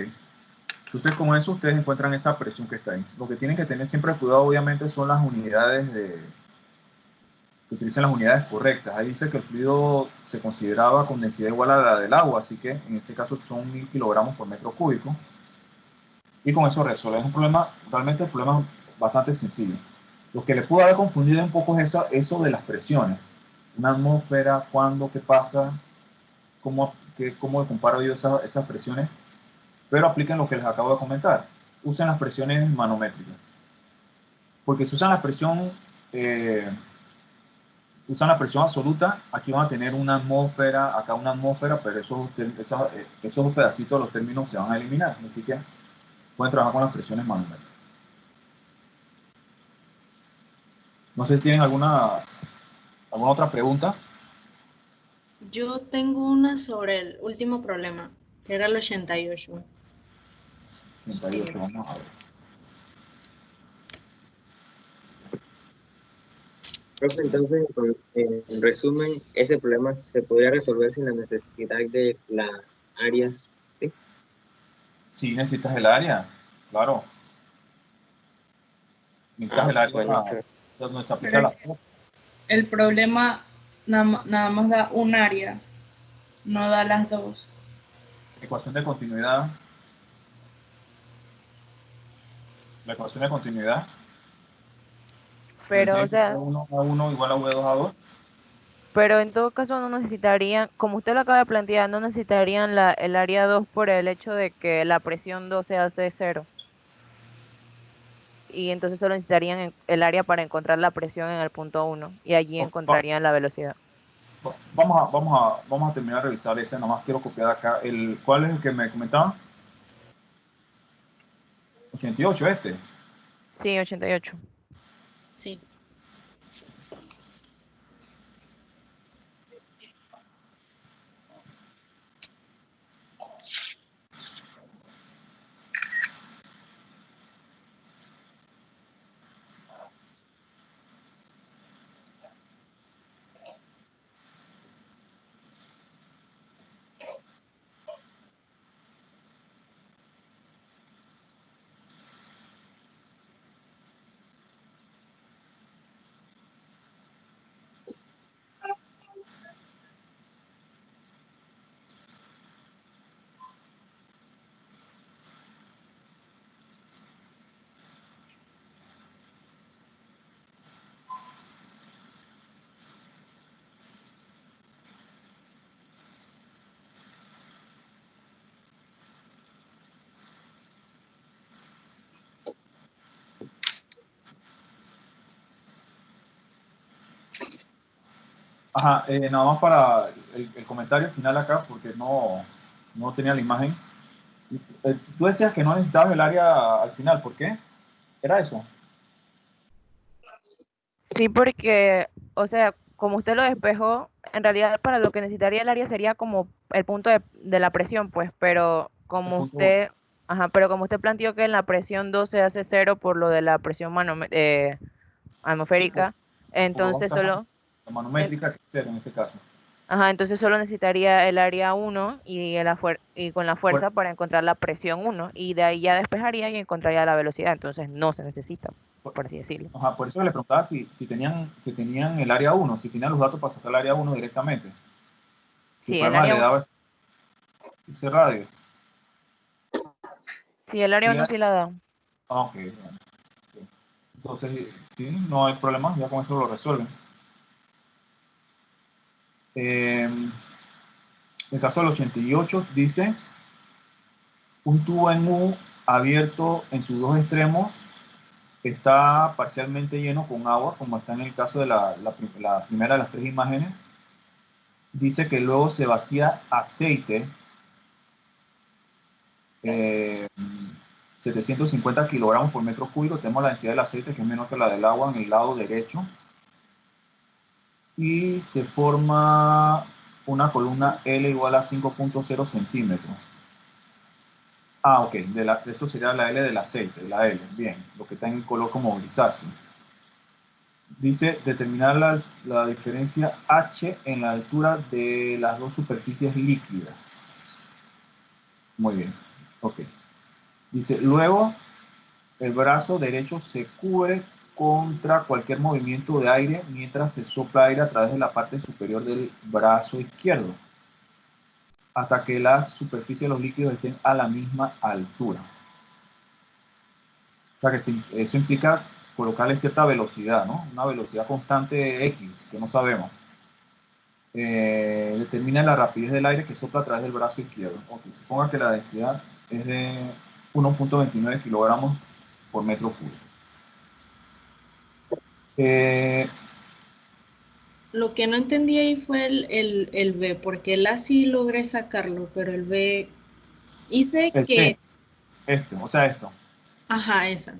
Entonces, con eso ustedes encuentran esa presión que está ahí. Lo que tienen que tener siempre cuidado, obviamente, son las unidades que utilicen las unidades correctas. Ahí dice que el fluido se consideraba con densidad igual a la del agua, así que en ese caso son 1000 kilogramos por metro cúbico. Y con eso resuelven un problema, realmente el problema es bastante sencillo. Lo que le pudo haber confundido un poco es eso de las presiones. Una atmósfera, cuándo, qué pasa, cómo comparo yo esas presiones, pero apliquen lo que les acabo de comentar. Usen las presiones manométricas. Porque si usan la presión usan la presión absoluta, aquí van a tener una atmósfera, acá una atmósfera, pero esos pedacitos de los términos se van a eliminar, así que pueden trabajar con las presiones manuales. No sé si tienen alguna otra pregunta. Yo tengo una sobre el último problema, que era el 88. 38, vamos a ver. Profe, entonces, en resumen, ese problema se podría resolver sin la necesidad de las áreas. ¿Sí? Si necesitas el área, claro. Necesitas el área Bueno, donde se aplica Pero la fuerza. el problema nada más da un área, no da las dos. Ecuación de continuidad. La ecuación de continuidad. Pero, o sea, V1 igual a V2 a 2. pero en todo caso no necesitarían, como usted lo acaba de plantear, no necesitarían el área 2 por el hecho de que la presión 2 sea de 0. Y entonces solo necesitarían el área para encontrar la presión en el punto 1 y allí encontrarían la velocidad. Vamos a terminar de revisar ese, nomás quiero copiar acá. ¿Cuál es el que me comentaban? 88 este. Sí, 88. Sí. Ajá, nada más para el comentario final acá, porque no tenía la imagen. Tú decías que no necesitabas el área al final, ¿por qué? ¿Era eso? Sí, porque, o sea, como usted lo despejó, en realidad para lo que necesitaría el área sería como el punto de la presión, pues, pero El como punto usted, ajá, pero como usted planteó que en la presión 2 se hace 0 por lo de la presión sí, atmosférica, entonces solo, la en- manométrica que sea en ese caso. ajá, entonces solo necesitaría el área 1 y con la Bueno, fuerza para encontrar la presión 1 y de ahí ya despejaría y encontraría la velocidad, entonces no se necesita, por así decirlo. ajá, por eso le preguntaba si tenían el área 1, si tenían los datos para sacar el área 1 directamente. Si el Sí, el problema área le 1, daba ese radio. sí, el área Sí, 1 sí la da. ok, bueno. Entonces, sí, no hay problema, ya con eso lo resuelven. El caso del 88 dice, un tubo en U abierto en sus dos extremos está parcialmente lleno con agua, como está en el caso de la primera de las tres imágenes. Dice que luego se vacía aceite, 750 kilogramos por metro cúbico. Tenemos la densidad del aceite que es menor que la del agua en el lado derecho. Y se forma una columna L igual a 5.0 centímetros. Ah, ok, eso sería la L del aceite, la L, bien, lo que está en color como grisáceo. Dice determinar la diferencia H en la altura de las dos superficies líquidas. Muy bien, ok. Dice, luego el brazo derecho se cubre contra cualquier movimiento de aire mientras se sopla aire a través de la parte superior del brazo izquierdo, hasta que las superficies de los líquidos estén a la misma altura. O sea que eso implica colocarle cierta velocidad, ¿no? Una velocidad constante X, que no sabemos. Determina la rapidez del aire que sopla a través del brazo izquierdo. Ok, suponga que la densidad es de 1.29 kilogramos por metro cúbico. Lo que no entendí ahí fue el B, porque el A sí logré sacarlo, pero el B hice El que, C, o sea, esto. ajá, esa.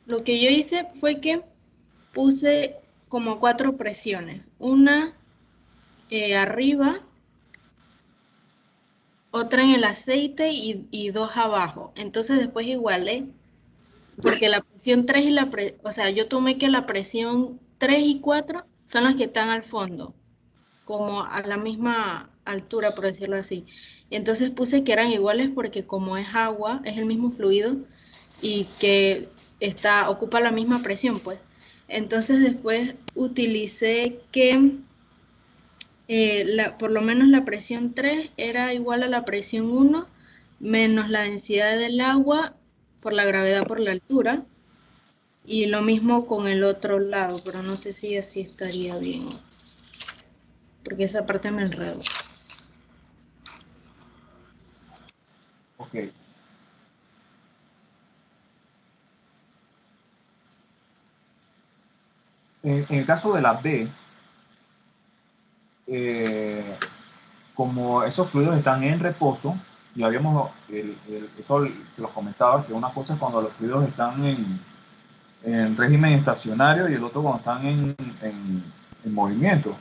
Lo que yo hice fue que puse como 4 presiones. Una arriba, otra en el aceite y 2 abajo. Entonces después igualé, porque la presión 3 o sea, yo tomé que la presión 3 y 4 son las que están al fondo, como a la misma altura, por decirlo así. Entonces puse que eran iguales porque como es agua, es el mismo fluido y que ocupa la misma presión, pues. Entonces después utilicé que por lo menos la presión 3 era igual a la presión 1 menos la densidad del agua por la gravedad por la altura. Y lo mismo con el otro lado, pero no sé si así estaría bien, porque esa parte me enredo. Ok. En el caso de la B, como esos fluidos están en reposo, y habíamos, eso se los comentaba, que una cosa es cuando los fluidos están en régimen estacionario y el otro cuando están en movimiento.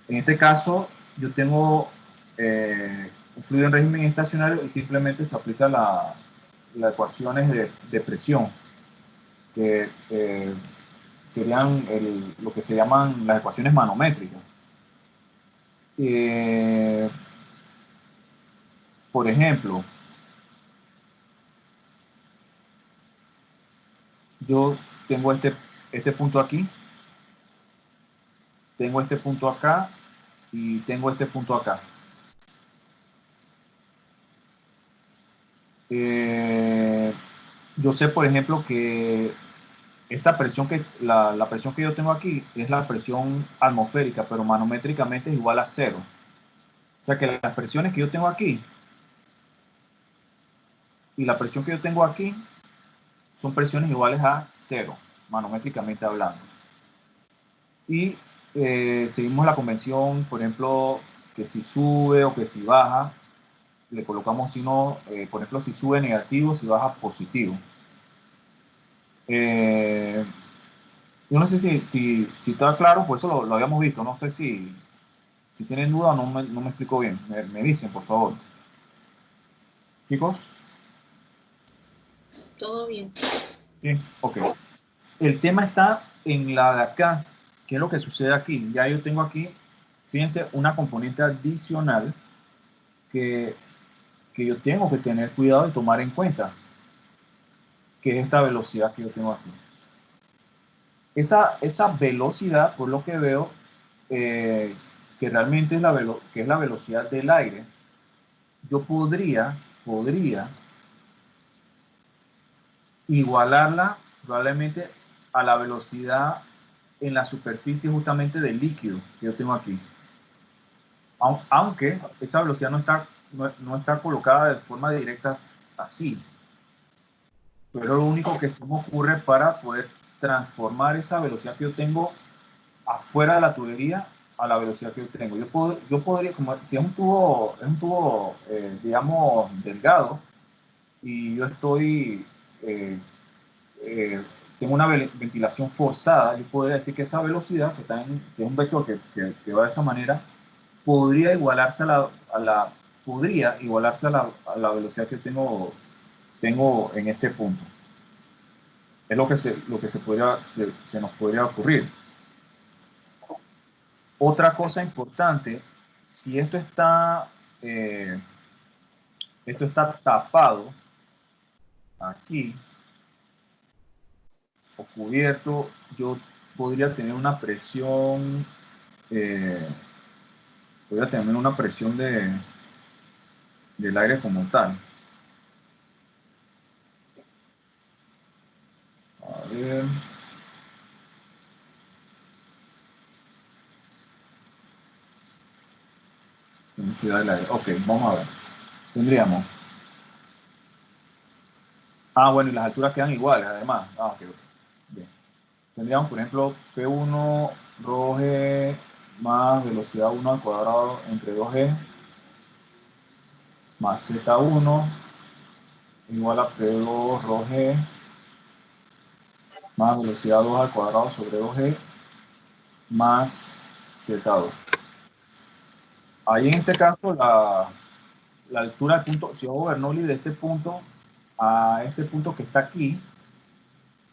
En este caso, yo tengo un fluido en régimen estacionario y simplemente se aplica las ecuaciones de presión, que serían lo que se llaman las ecuaciones manométricas. Por ejemplo, yo tengo este punto aquí, tengo este punto acá y tengo este punto acá. Yo sé, por ejemplo, que esta presión la presión que yo tengo aquí es la presión atmosférica, pero manométricamente es igual a 0. O sea que las presiones que yo tengo aquí y la presión que yo tengo aquí son presiones iguales a 0, manométricamente hablando. Y seguimos la convención, por ejemplo, que si sube o que si baja, le colocamos signo, por ejemplo, si sube negativo, si baja positivo. Yo no sé si está claro, pues eso lo habíamos visto. No sé si tienen duda, no me explico bien. Me dicen, por favor. Chicos. Todo bien. Sí, ok. El tema está en la de acá. ¿Qué es lo que sucede aquí? Ya yo tengo aquí, fíjense, una componente adicional que yo tengo que tener cuidado y tomar en cuenta, que es esta velocidad que yo tengo aquí. Esa velocidad, por lo que veo, que realmente es la velocidad del aire, yo podría igualarla probablemente a la velocidad en la superficie justamente del líquido que yo tengo aquí. Aunque esa velocidad no está colocada de forma directa así. Pero lo único que se me ocurre para poder transformar esa velocidad que yo tengo afuera de la tubería a la velocidad que yo tengo. Yo podría, como si es un tubo digamos, delgado, y yo eh, eh, tengo una ventilación forzada, yo podría decir que esa velocidad, que es un vector que va de esa manera, podría igualarse podría igualarse a la velocidad que tengo en ese punto. Es lo que se nos podría ocurrir. Otra cosa importante, si esto está tapado aquí o cubierto, yo podría tener una presión, del aire como tal. A ver. Densidad del aire. Ok, vamos a ver. Tendríamos. Bueno, y las alturas quedan iguales, además. Ok. Bien. tendríamos, por ejemplo, P1 rho G más velocidad 1 al cuadrado entre 2G más Z1 igual a P2 rho G más velocidad 2 al cuadrado sobre 2G más Z2. Ahí en este caso la altura del punto, si yo hago Bernoulli de este punto a este punto que está aquí,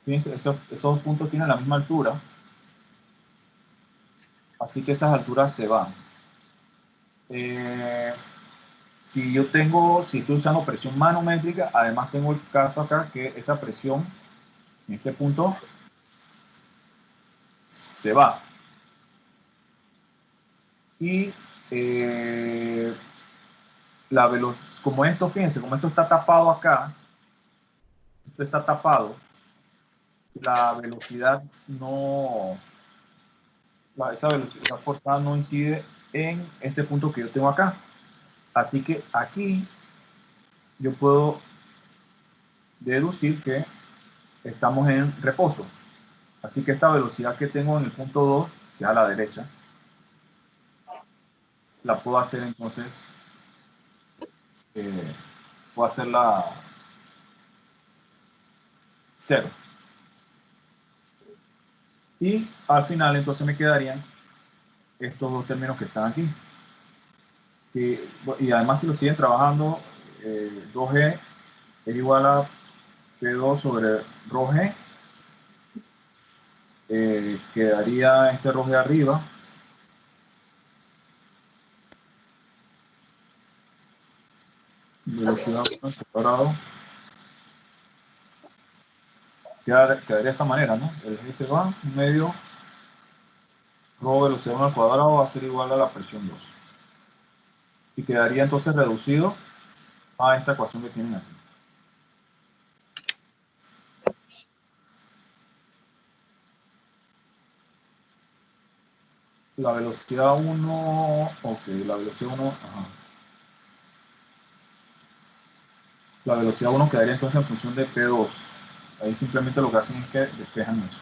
fíjense, esos dos puntos tienen la misma altura, así que esas alturas se van. Si estoy usando presión manométrica, además tengo el caso acá que esa presión en este punto se va. Y la velocidad, como esto, fíjense, como esto está tapado acá, esto está tapado, la velocidad no, esa velocidad forzada no incide en este punto que yo tengo acá. Así que aquí yo puedo deducir que estamos en reposo. Así que esta velocidad que tengo en el punto 2, que es a la derecha, la puedo hacer entonces, puedo hacerla 0. Y al final entonces me quedarían estos dos términos que están aquí. Y además si lo siguen trabajando, 2G es igual a P2 sobre rho G. Quedaría este rho G arriba. Velocidad cuadrado. Quedaría de esa manera, ¿no? El G se va, medio rho velocidad 1 al cuadrado va a ser igual a la presión 2. Y quedaría entonces reducido a esta ecuación que tienen aquí. La velocidad 1, ok, la velocidad 1, ajá. La velocidad 1 quedaría entonces en función de P2. Ahí simplemente lo que hacen es que despejan eso.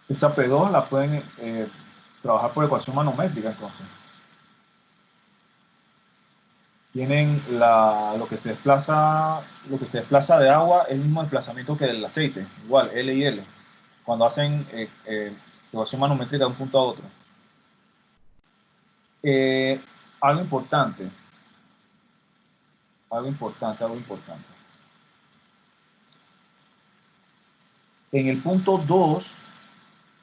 Esa P2 la pueden trabajar por ecuación manométrica entonces. Tienen lo que se desplaza de agua es el mismo desplazamiento que del aceite, igual, L y L, cuando hacen ecuación manométrica de un punto a otro. Algo importante. En el punto 2,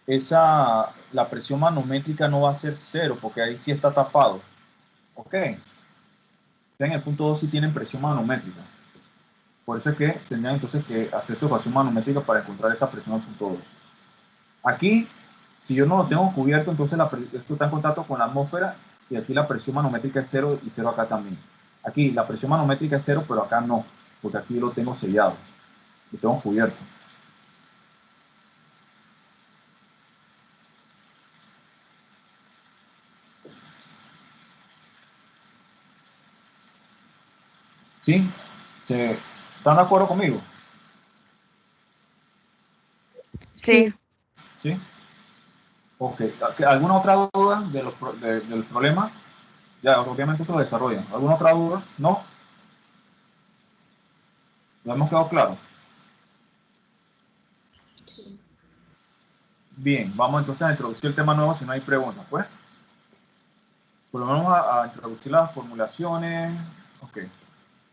la presión manométrica no va a ser 0, porque ahí sí está tapado. ¿Ok? En el punto 2 sí tienen presión manométrica. Por eso es que tendrían entonces que hacer su ecuación manométrica para encontrar esta presión al punto 2. Aquí, si yo no lo tengo cubierto, entonces esto está en contacto con la atmósfera y aquí la presión manométrica es 0 y 0 acá también. Aquí la presión manométrica es 0, pero acá no, porque aquí lo tengo sellado, lo tengo cubierto. ¿Sí? ¿Están de acuerdo conmigo? Sí. ¿Sí? Ok. ¿Alguna otra duda del problema? Ya, obviamente se lo desarrollan. ¿Alguna otra duda? ¿No? ¿Lo hemos quedado claro? Sí. Bien, vamos entonces a introducir el tema nuevo si no hay preguntas, pues. Por lo menos a introducir las formulaciones. Ok.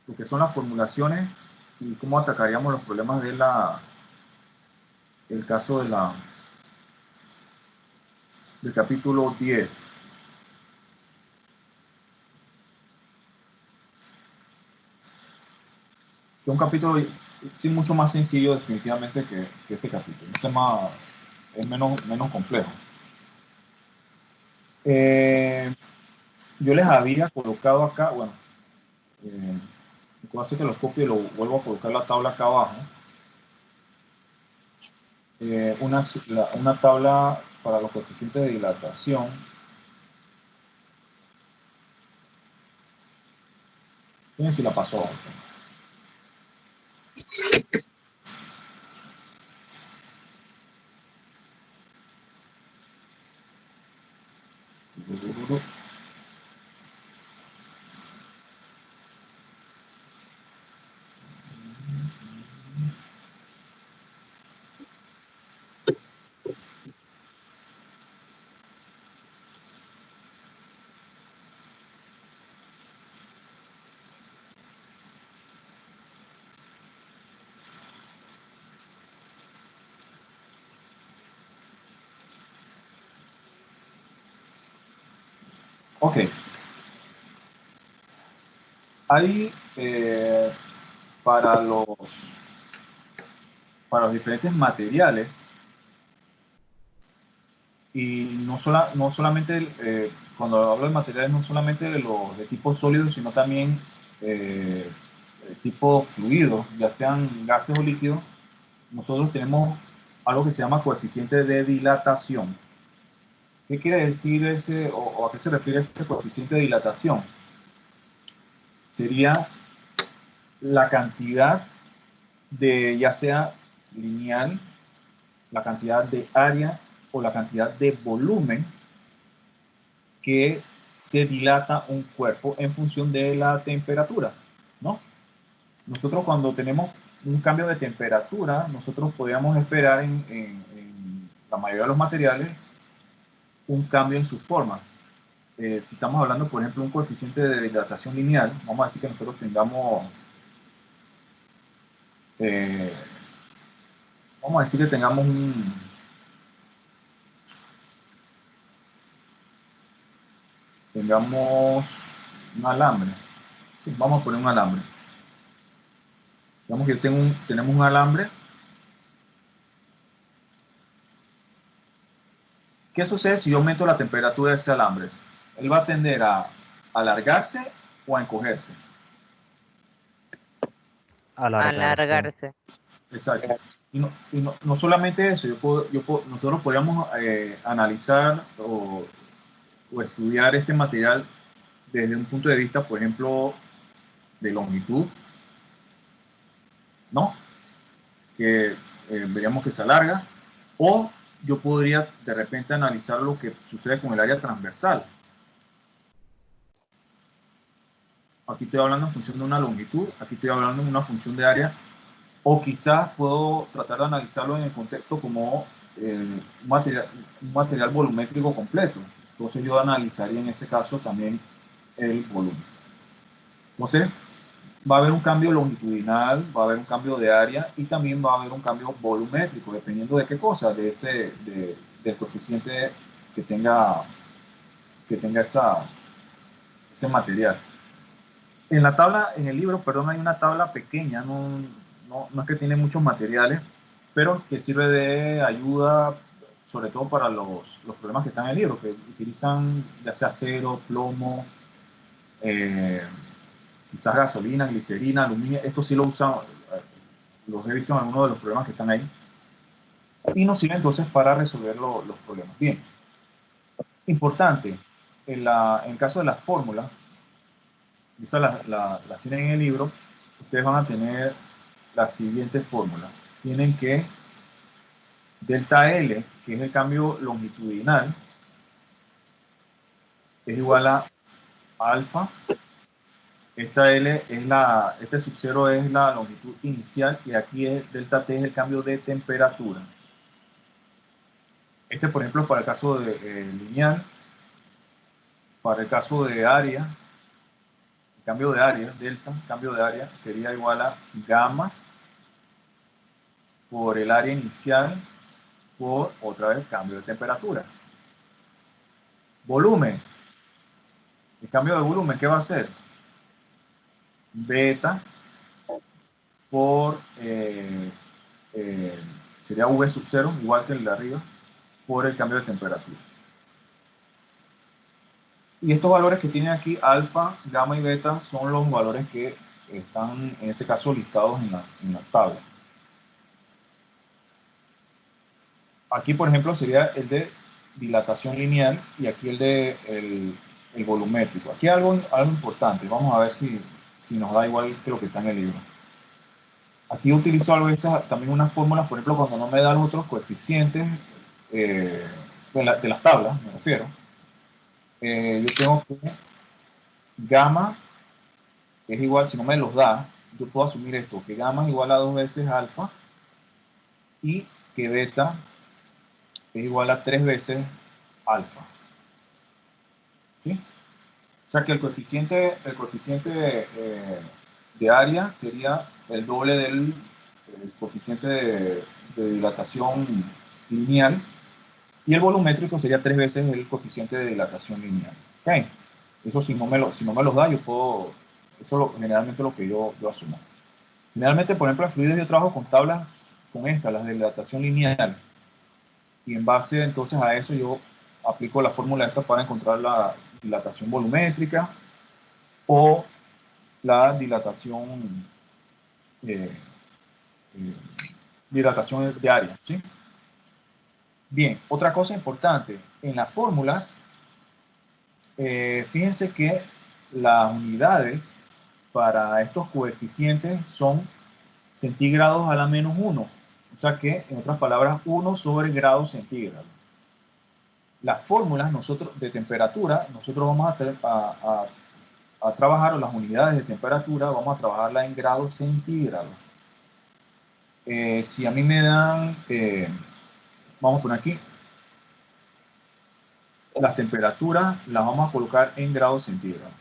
Lo que son las formulaciones y cómo atacaríamos los problemas de el caso del capítulo 10. Es un capítulo sí mucho más sencillo definitivamente que este capítulo. Este tema es menos complejo. Yo les había colocado acá, bueno, voy a hacer que los copie y lo vuelvo a colocar la tabla acá abajo. Una tabla para los coeficientes de dilatación. Miren si la pasó abajo. Ok. Hay para los diferentes materiales, y no solamente, cuando hablo de materiales, no solamente de los de tipo sólido, sino también de tipo fluido, ya sean gases o líquidos, nosotros tenemos algo que se llama coeficiente de dilatación. ¿Qué quiere decir ese, o a qué se refiere ese coeficiente de dilatación? Sería la cantidad de, ya sea lineal, la cantidad de área o la cantidad de volumen que se dilata un cuerpo en función de la temperatura, ¿no? Nosotros cuando tenemos un cambio de temperatura, nosotros podríamos esperar en la mayoría de los materiales un cambio en su forma. Si estamos hablando, por ejemplo, de un coeficiente de dilatación lineal, vamos a decir que nosotros tengamos, vamos a decir que tengamos un alambre. Sí, vamos a poner un alambre. Digamos que tenemos un alambre. ¿Qué sucede si yo aumento la temperatura de ese alambre? Él va a tender a alargarse o a encogerse. Alargarse. Exacto. Y no solamente eso, nosotros podríamos analizar o estudiar este material desde un punto de vista, por ejemplo, de longitud, ¿no? Que veríamos que se alarga, o yo podría de repente analizar lo que sucede con el área transversal. Aquí estoy hablando en función de una longitud, aquí estoy hablando en una función de área, o quizás puedo tratar de analizarlo en el contexto como un material volumétrico completo. Entonces yo analizaría en ese caso también el volumen. Entonces va a haber un cambio longitudinal, va a haber un cambio de área y también va a haber un cambio volumétrico, dependiendo de qué cosa, del coeficiente que tenga ese material. En la tabla, en el libro, perdón, hay una tabla pequeña, no es que tiene muchos materiales, pero que sirve de ayuda, sobre todo para los problemas que están en el libro, que utilizan ya sea acero, plomo, quizás gasolina, glicerina, aluminio. Esto sí lo usan, los he visto en algunos de los problemas que están ahí, y nos sirve entonces para resolver los problemas. Bien, importante, en el caso de las fórmulas, esas las tienen en el libro, ustedes van a tener la siguiente fórmula. Tienen que delta L, que es el cambio longitudinal, es igual a alfa. Esta L es este sub-cero es la longitud inicial y aquí es delta T es el cambio de temperatura. Este, por ejemplo, para el caso de lineal. Para el caso de área, el cambio de área, delta, cambio de área, sería igual a gamma por el área inicial por, otra vez, cambio de temperatura. Volumen. El cambio de volumen, ¿qué va a ser? Beta por, sería V sub 0, igual que el de arriba, por el cambio de temperatura. Y estos valores que tienen aquí, alfa, gamma y beta, son los valores que están, en ese caso, listados en la tabla. Aquí, por ejemplo, sería el de dilatación lineal y aquí el volumétrico. Aquí hay algo importante. Vamos a ver si nos da igual que lo que está en el libro. Aquí utilizo a veces también unas fórmulas, por ejemplo, cuando no me da los otros coeficientes de las tablas, me refiero. Yo tengo que gamma es igual, si no me los da, yo puedo asumir esto, que gamma es igual a 2 veces alfa y que beta es igual a 3 veces alfa. ¿Sí? O sea que el coeficiente de área sería el doble del coeficiente de dilatación lineal y el volumétrico sería 3 veces el coeficiente de dilatación lineal. ¿Okay? Eso si no me los da, yo puedo, eso generalmente es lo que yo asumo. Generalmente, por ejemplo, en fluidos yo trabajo con tablas con estas, las de dilatación lineal. Y en base entonces a eso yo aplico la fórmula esta para encontrar la dilatación volumétrica o la dilatación de área. ¿Sí? Bien, otra cosa importante, en las fórmulas, fíjense que las unidades para estos coeficientes son centígrados a la menos 1. O sea que, en otras palabras, 1 sobre grados centígrados. Las fórmulas de temperatura, nosotros vamos a trabajar, o las unidades de temperatura, vamos a trabajarlas en grados centígrados. Si a mí me dan, vamos a poner aquí, las temperaturas las vamos a colocar en grados centígrados.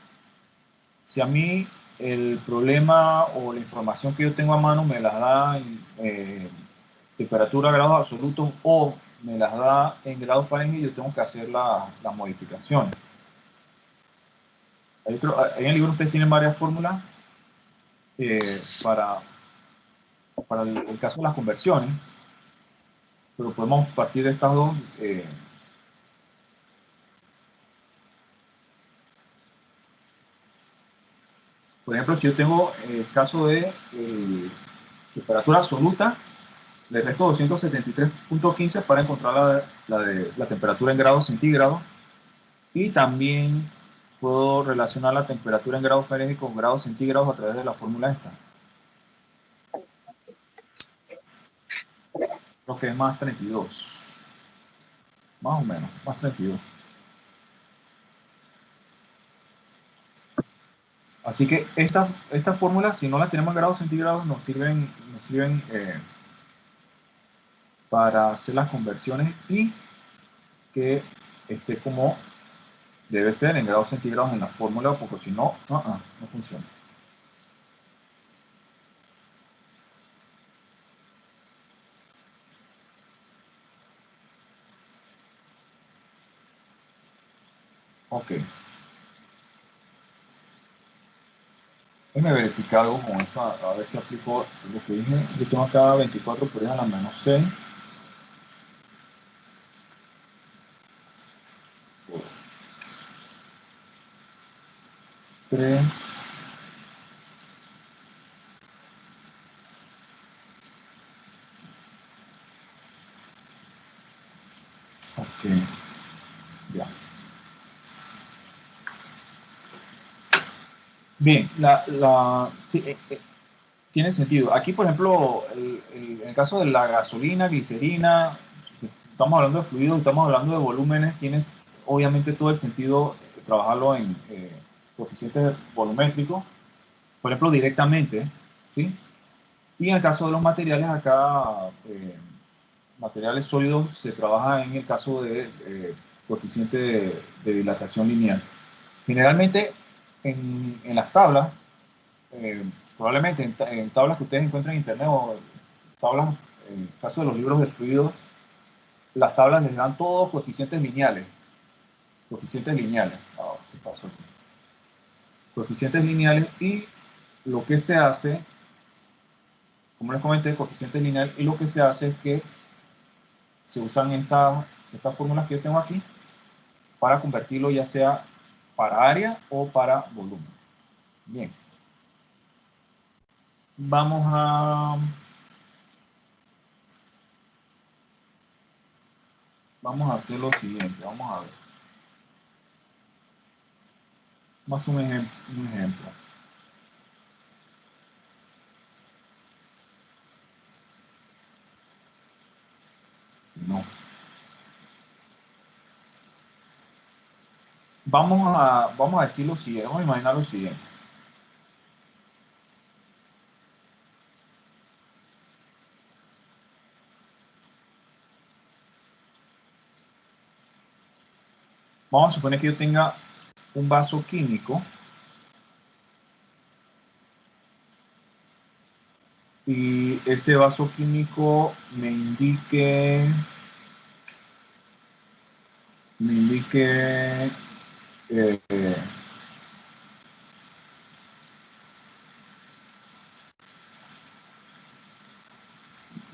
Si a mí el problema o la información que yo tengo a mano me las da en temperatura, grados absolutos, o me las da en grados Fahrenheit, yo tengo que hacer las modificaciones. Ahí en el libro ustedes tienen varias fórmulas para el caso de las conversiones, pero podemos partir de estas dos. Por ejemplo, si yo tengo el caso de temperatura absoluta, le resto 273.15 para encontrar la temperatura en grados centígrados, y también puedo relacionar la temperatura en grados Fahrenheit con grados centígrados a través de la fórmula esta. Lo que es más 32. Más o menos, más 32. Así que estas fórmulas, si no las tenemos en grados centígrados, nos sirven para hacer las conversiones y que esté como debe ser en grados centígrados en la fórmula, porque si no, no funciona. Ok. Déjame verificar algo con esa, a ver si aplico lo que dije. Yo tengo acá 24 por 10 a la menos 6. Tres. Ok. Ya. Bien, sí, tiene sentido. Aquí, por ejemplo, en el caso de la gasolina, glicerina, estamos hablando de fluidos, estamos hablando de volúmenes, tiene obviamente todo el sentido trabajarlo en coeficientes volumétricos, por ejemplo, directamente, ¿sí? Y en el caso de los materiales, acá, materiales sólidos, se trabaja en el caso de coeficiente de dilatación lineal. Generalmente, en las tablas, probablemente en tablas que ustedes encuentran en internet o tablas, en el caso de los libros de fluidos, las tablas les dan todos coeficientes lineales. Coeficientes lineales. ¿Qué pasó aquí? Coeficientes lineales, y lo que se hace, como les comenté, coeficientes lineales, y lo que se hace es que se usan estas fórmulas que yo tengo aquí para convertirlo ya sea para área o para volumen. Bien. Vamos a hacer lo siguiente. Vamos a ver. Más un ejemplo. No. Vamos a decir lo siguiente. Vamos a imaginar lo siguiente. Vamos a suponer que yo tenga un vaso químico y ese vaso químico me indique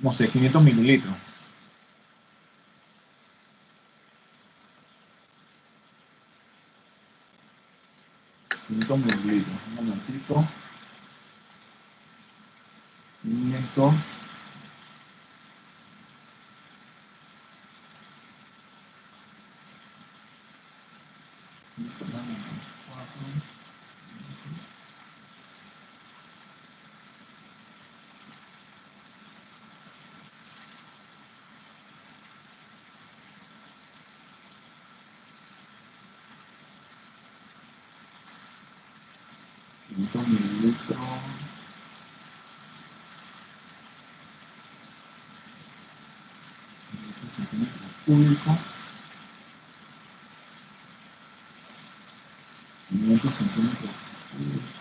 no sé, 500 mililitros. Un momentito. 500. Mililitros. Centímetros cúbicos. 500 centímetros cúbicos.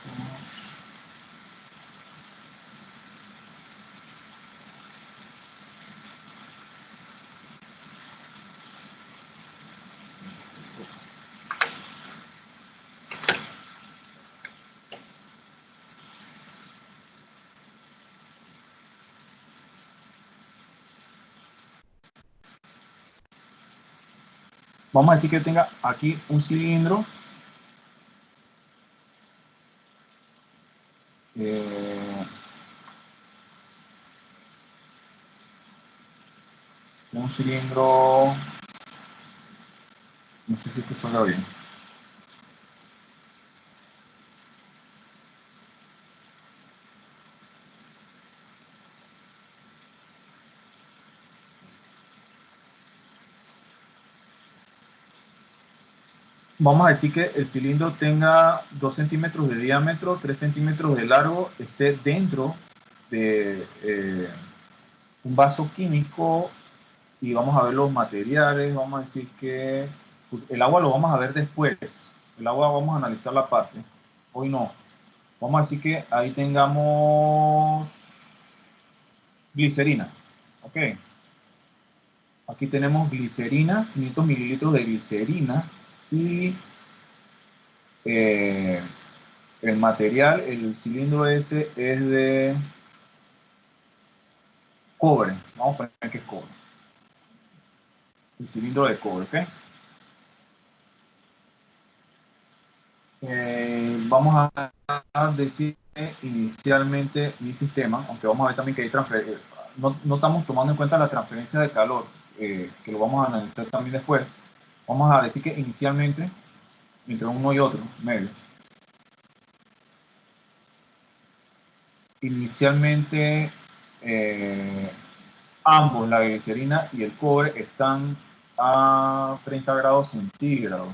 Vamos a decir que tenga aquí un cilindro no sé si esto salga bien. Vamos a decir que el cilindro tenga 2 centímetros de diámetro, 3 centímetros de largo, esté dentro de un vaso químico y vamos a ver los materiales. Vamos a decir que el agua lo vamos a ver después. El agua vamos a analizar la parte. Hoy no. Vamos a decir que ahí tengamos glicerina. Ok. Aquí tenemos glicerina, 500 mililitros de glicerina y el material, el cilindro ese es de cobre. Vamos a poner que es cobre. El cilindro de cobre, ¿ok? Vamos a decir inicialmente mi sistema, aunque vamos a ver también que hay transferencia, no estamos tomando en cuenta la transferencia de calor, que lo vamos a analizar también después. Vamos a decir que inicialmente, entre uno y otro, medio, inicialmente ambos, la glicerina y el cobre, están a 30 grados centígrados.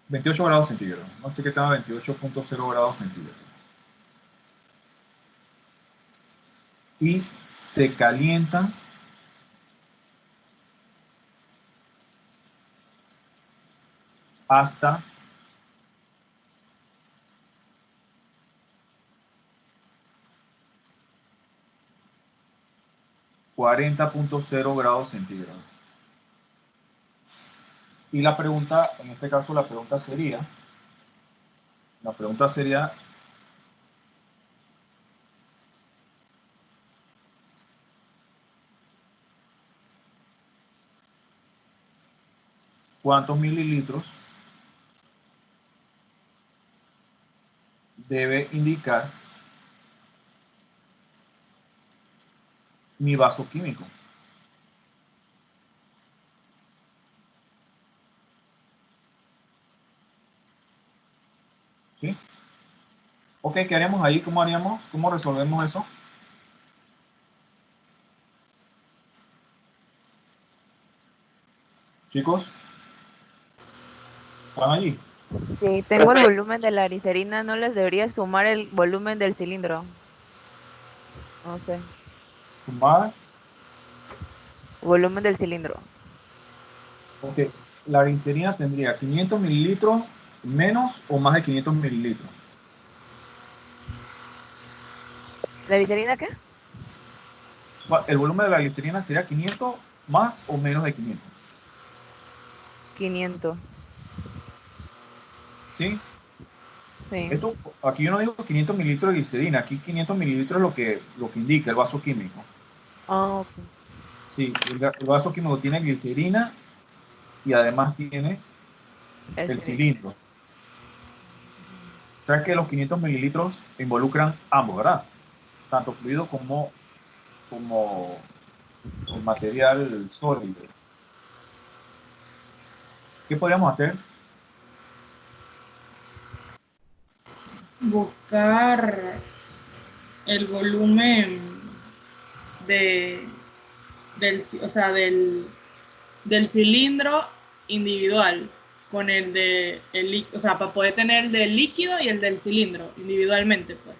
28 grados centígrados. No sé qué están a 28.0 grados centígrados. Y se calientan hasta 40.0 grados centígrados. Y la pregunta, en este caso la pregunta sería, ¿cuántos mililitros debe indicar mi vaso químico. ¿Sí? Ok, ¿qué haríamos ahí? ¿Cómo haríamos? ¿Cómo resolvemos eso? Chicos, ¿están allí? Si tengo el volumen de la glicerina, ¿no les debería sumar el volumen del cilindro? No sé. Sumar. Volumen del cilindro. Ok, la glicerina tendría 500 mililitros menos o más de 500 mililitros. ¿La glicerina qué? El volumen de la glicerina sería 500 más o menos de 500. 500. ¿Sí? Sí. Esto, aquí yo no digo 500 mililitros de glicerina, aquí 500 mililitros es lo que indica el vaso químico. Ah, ok. Sí, el vaso químico tiene glicerina y además tiene el cilindro. O sea que los 500 mililitros involucran ambos, ¿verdad? Tanto fluido como el material sólido. ¿Qué podríamos hacer? Buscar el volumen de, o sea, del cilindro individual con el de o sea, para poder tener el del líquido y el del cilindro individualmente, pues.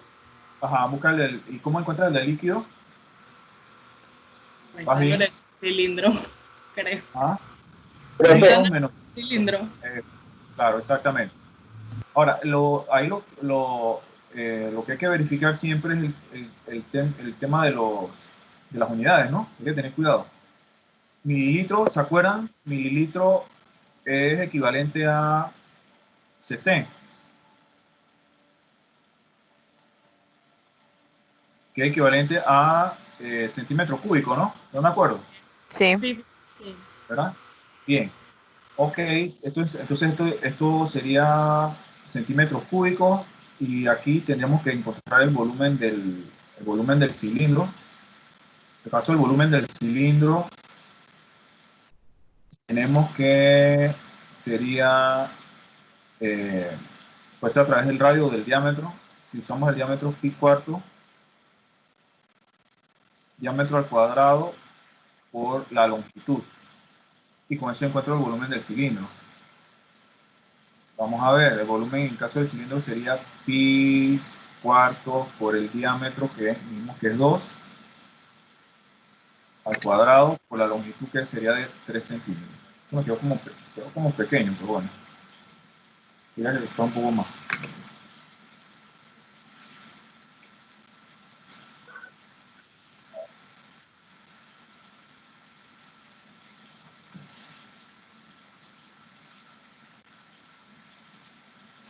Ajá, buscar ¿y cómo encuentras el del líquido? ¿Vas Restando bien? el cilindro, creo. Ah, Profe, 500 Restando menos. el cilindro. Claro, exactamente. Ahora, ahí lo que hay que verificar siempre es el tema de las unidades, ¿no? Hay que tener cuidado. Mililitro, ¿se acuerdan? Mililitro es equivalente a cc, que es equivalente a centímetro cúbico, ¿no? ¿No me acuerdo? Sí. Sí, sí. ¿Verdad? Bien. Ok, entonces esto sería centímetros cúbicos y aquí tendríamos que encontrar el volumen del cilindro. En este caso, el volumen del cilindro tenemos que sería pues a través del radio del diámetro. Si usamos el diámetro pi cuarto, diámetro al cuadrado por la longitud. Y con eso encuentro el volumen del cilindro. Vamos a ver, el volumen en caso del cilindro sería pi cuarto por el diámetro, que vimos que es 2, al cuadrado por la longitud, que sería de 3 centímetros. Esto me quedó como pequeño, pero bueno. Mira que está un poco más.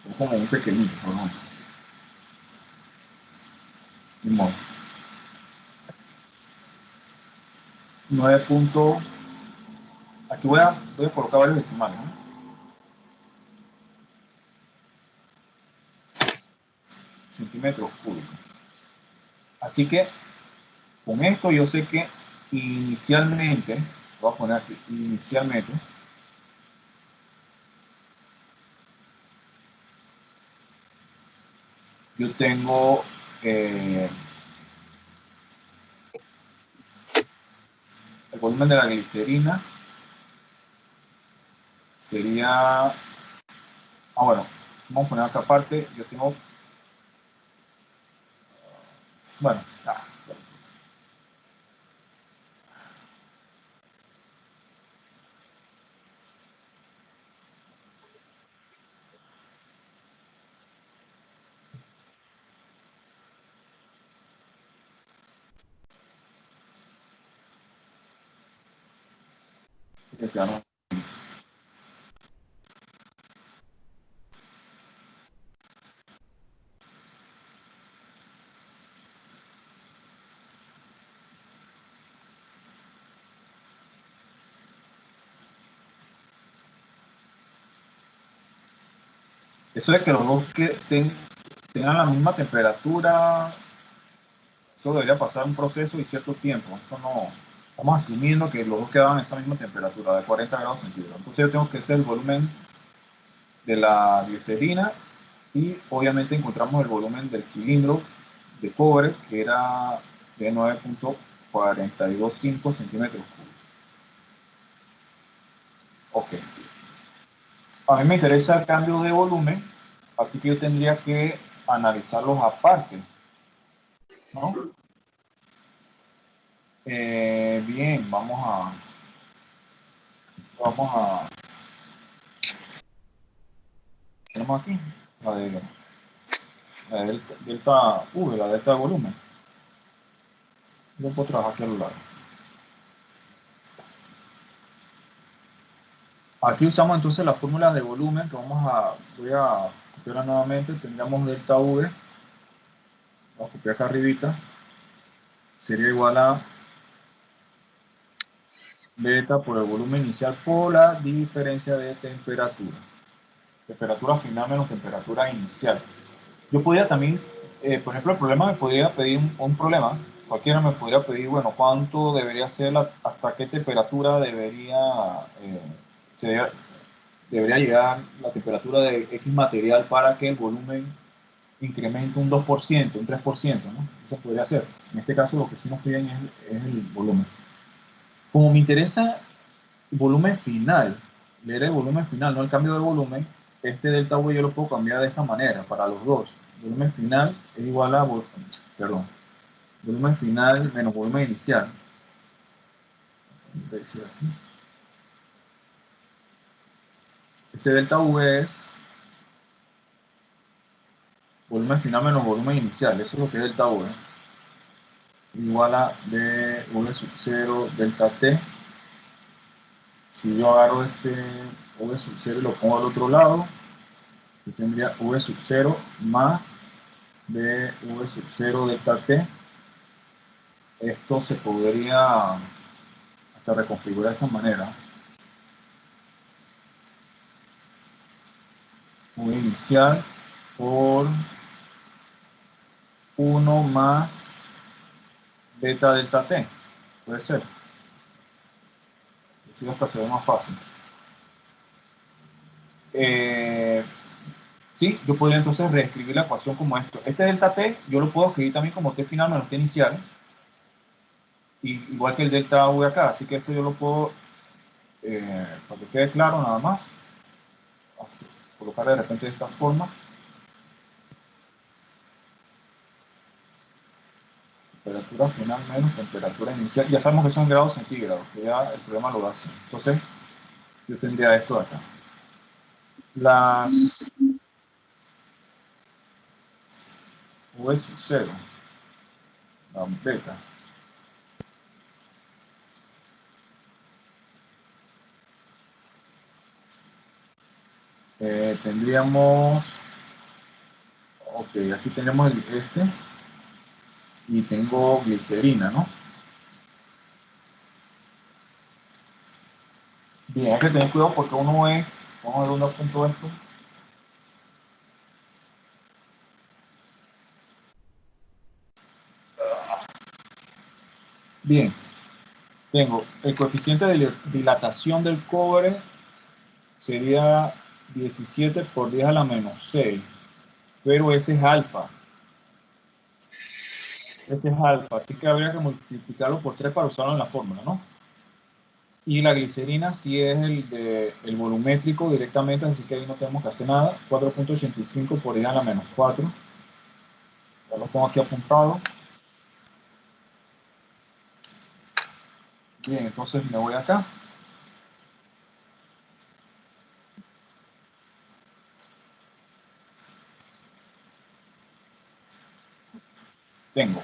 Es como un pequeñito, pero no. Ni modo. 9 puntos. Aquí voy a colocar varios decimales, ¿no? Centímetros cúbicos. Así que con esto yo sé que inicialmente, voy a poner aquí, inicialmente, yo tengo el volumen de la glicerina sería, bueno, vamos a poner acá aparte, yo tengo, bueno, claro. Eso es que los dos tengan la misma temperatura, eso debería pasar un proceso y cierto tiempo. Eso no, estamos asumiendo que los dos quedaban en esa misma temperatura, de 40 grados centígrados. Entonces yo tengo que hacer el volumen de la glicerina y obviamente encontramos el volumen del cilindro de cobre, que era de 9.425 centímetros cúbicos. Ok. A mí me interesa el cambio de volumen, así que yo tendría que analizarlos aparte, ¿no? Bien, vamos a tenemos aquí la de delta V, la delta de volumen. Yo puedo trabajar aquí a lo largo. Aquí usamos entonces la fórmula de volumen que voy a copiarla nuevamente. Tendríamos delta V, vamos a copiar acá arribita, sería igual a beta por el volumen inicial por la diferencia de temperatura. Temperatura final menos temperatura inicial. Yo podría también, por ejemplo, el problema me podría pedir un problema. Cualquiera me podría pedir, bueno, cuánto debería ser, hasta qué temperatura debería llegar la temperatura de X material para que el volumen incremente un 2%, un 3%, ¿no? Eso podría ser. En este caso lo que sí nos piden es el volumen. Como me interesa el volumen final, leer el volumen final, no el cambio de volumen, este delta V yo lo puedo cambiar de esta manera para los dos. Volumen final es igual a, volumen final menos volumen inicial. Ese delta V es volumen final menos volumen inicial, eso es lo que es delta V. Igual a dV sub 0 delta T. Si yo agarro este V sub 0 y lo pongo al otro lado, yo tendría V sub 0 más dV sub 0 delta T. Esto se podría hasta reconfigurar de esta manera. V inicial por 1 más beta delta T. Puede ser. Así hasta se ve más fácil. Sí, yo podría entonces reescribir la ecuación como esto. Este delta T yo lo puedo escribir también como T final menos T inicial. Igual que el delta V acá. Así que esto yo lo puedo, para que quede claro nada más, colocar de repente de esta forma. Temperatura final menos temperatura inicial. Ya sabemos que son en grados centígrados, que ya el problema lo hace. Entonces, yo tendría esto de acá. Las V sub 0, la beta. Tendríamos, ok, aquí tenemos este, y tengo glicerina, ¿no? Bien, hay que tener cuidado porque uno es, vamos a ver dónde apunto esto. Bien, tengo el coeficiente de dilatación del cobre sería 17 por 10 a la menos 6, pero ese es alfa. Este es alfa, así que habría que multiplicarlo por 3 para usarlo en la fórmula, ¿no? Y la glicerina sí es el volumétrico directamente, así que ahí no tenemos que hacer nada. 4.85 por 10 a la menos 4. Ya lo pongo aquí apuntado. Bien, entonces me voy acá. Tengo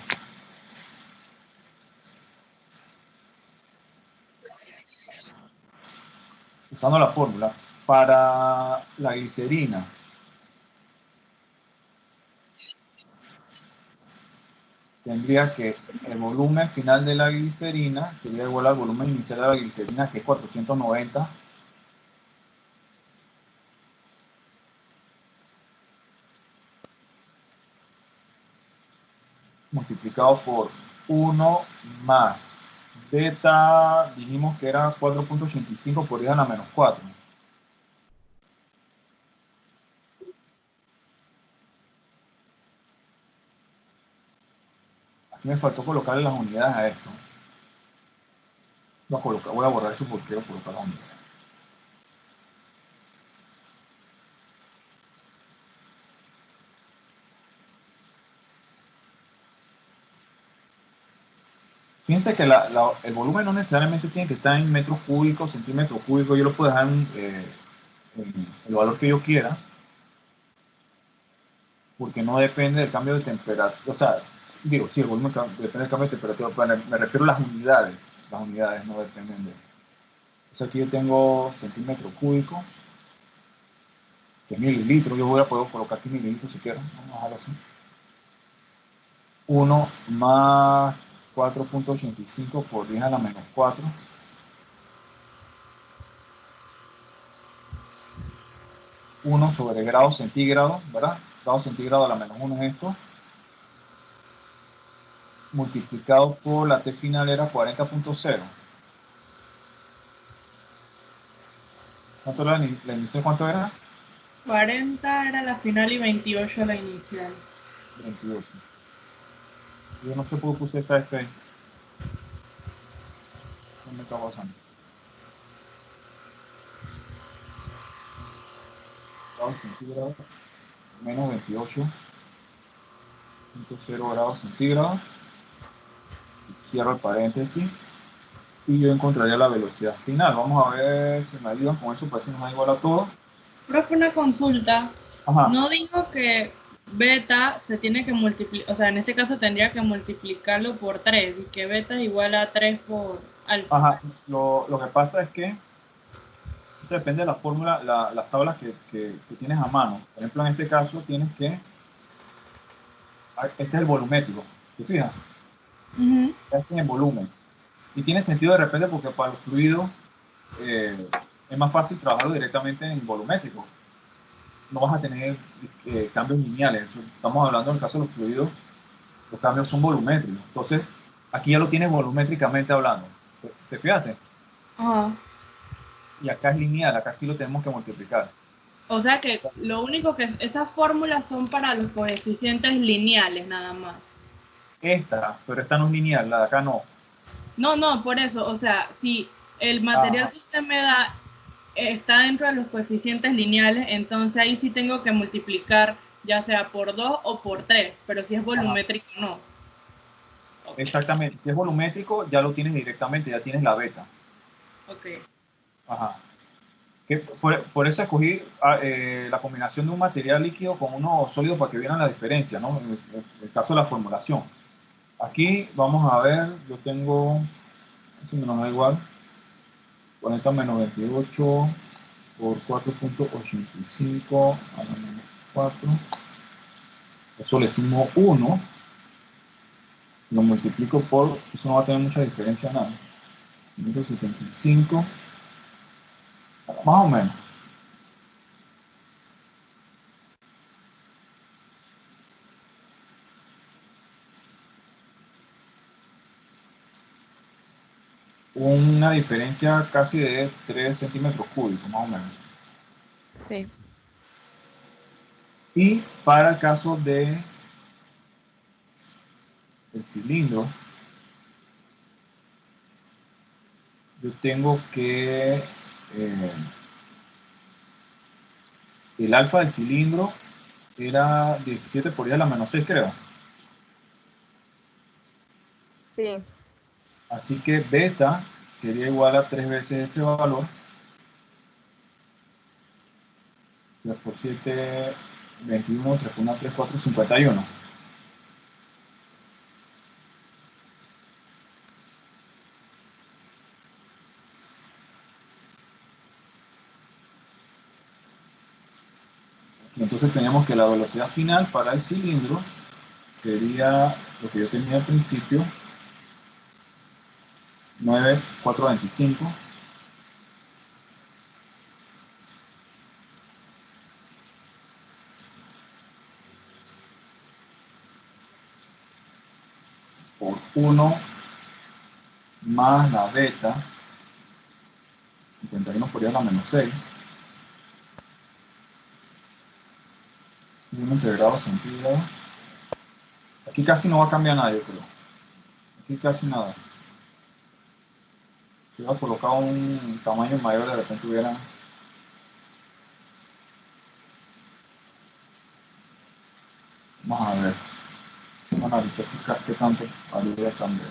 usando la fórmula para la glicerina. Tendría que el volumen final de la glicerina sería igual al volumen inicial de la glicerina, que es 490. multiplicado por 1 más beta, dijimos que era 4.85 por 10 a la menos 4. Aquí me faltó colocarle las unidades a esto. Voy a borrar eso porque quiero colocar las unidades. Fíjense que el volumen no necesariamente tiene que estar en metros cúbicos, centímetros cúbicos. Yo lo puedo dejar en el valor que yo quiera, porque no depende del cambio de temperatura. O sea, digo, sí, el volumen depende del cambio de temperatura, pero me refiero a las unidades. Las unidades no dependen de... Entonces aquí yo tengo centímetro cúbico, que es mililitros. Yo voy a poder colocar aquí mililitros si quiero. Vamos a dejarlo así. 1 más 4.85 por 10 a la menos 4. Uno sobre grado centígrado, ¿verdad? Grado centígrado a la menos 1 es esto. Multiplicado por la T final era 40.0. ¿Cuánto era la inicial? ¿Cuánto era? 40 era la final y 28 la inicial. 28. Yo no sé por qué puse esa F ahí. No me está pasando. Grado centígrado menos 28.0 grados centígrados. Cierro el paréntesis. Y yo encontraría la velocidad final. Vamos a ver si me ayudan con eso, para si nos da igual a todo. Profe, una consulta. Ajá. No dijo que beta se tiene que multiplicar, o sea, en este caso tendría que multiplicarlo por 3 y que beta es igual a 3 por alfa. Ajá. Lo que pasa es que eso depende de la fórmula, las tablas que tienes a mano. Por ejemplo, en este caso tienes que... Este es el volumétrico. ¿Te fijas? Este es el volumen. Y tiene sentido de repente porque para los fluidos es más fácil trabajarlo directamente en volumétrico. No vas a tener cambios lineales. Estamos hablando en el caso de los fluidos, los cambios son volumétricos. Entonces, aquí ya lo tienes volumétricamente hablando. ¿Te fijaste? Ajá. Y acá es lineal, acá sí lo tenemos que multiplicar. O sea que lo único que esas fórmulas son para los coeficientes lineales nada más. Pero esta no es lineal, la de acá no. No, por eso, o sea, si el material que usted me da está dentro de los coeficientes lineales, entonces ahí sí tengo que multiplicar ya sea por 2 o por 3, pero si es volumétrico no. Okay. Exactamente, si es volumétrico ya lo tienes directamente, ya tienes la beta. Ok. Ajá. Por eso escogí la combinación de un material líquido con uno sólido para que vieran la diferencia, ¿no? En el caso de la formulación. Aquí vamos a ver, yo tengo, eso me nos da igual, 40 menos 28 por 4.85 a la menos 4. Eso le sumo 1, lo multiplico por, eso no va a tener mucha diferencia nada. 175, más o menos. Una diferencia casi de 3 centímetros cúbicos, más o menos. Sí. Y para el caso de el cilindro, yo tengo que el alfa del cilindro era 17 por 10 a la menos 6, creo. Sí. Así que beta sería igual a 3 veces ese valor. 3 por 7, 21, 3 por 1, 3, 4, 51. Y entonces teníamos que la velocidad final para el cilindro sería lo que yo tenía al principio, 9,425. 1 más la beta, 51 por I a la menos 6, 1 integrado centígrado. Aquí casi no va a cambiar nada, yo creo. Aquí casi nada. Si hubiera colocado un tamaño mayor, de repente hubiera... Vamos a ver. Vamos a analizar si qué tanto varía cambiar.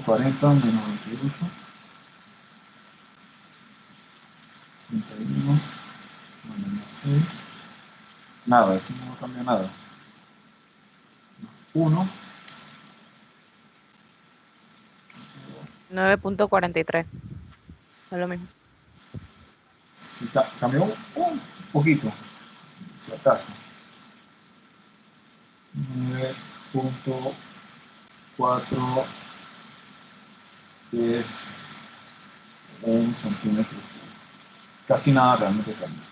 40 menos 28. 31 menos 6. Nada, eso no cambia nada. 1. 9.43. Es lo mismo. Si cambió un poquito, si acaso. 9.4 es 1 centímetro. Casi nada realmente cambia.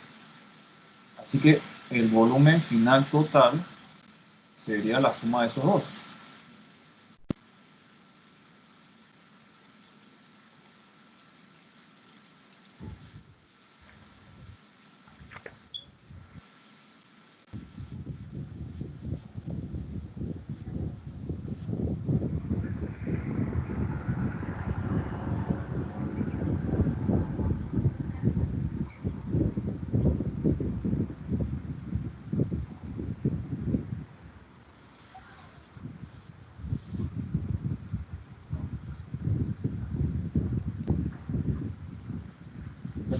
Así que el volumen final total sería la suma de esos dos.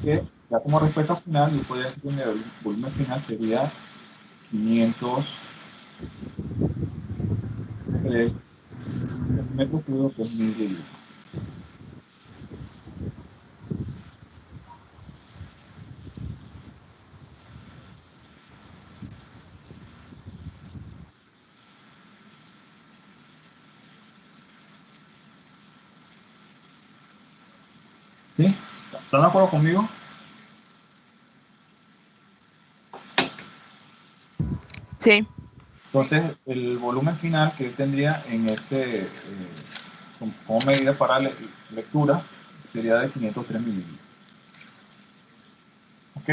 Que ya como respuesta final, yo podría decir que el volumen final sería 503 metros cúbicos por mililitro. ¿Sí? ¿Están de acuerdo conmigo? Sí. Entonces, el volumen final que yo tendría en ese, como medida para lectura, sería de 503 mililitros. ¿Ok?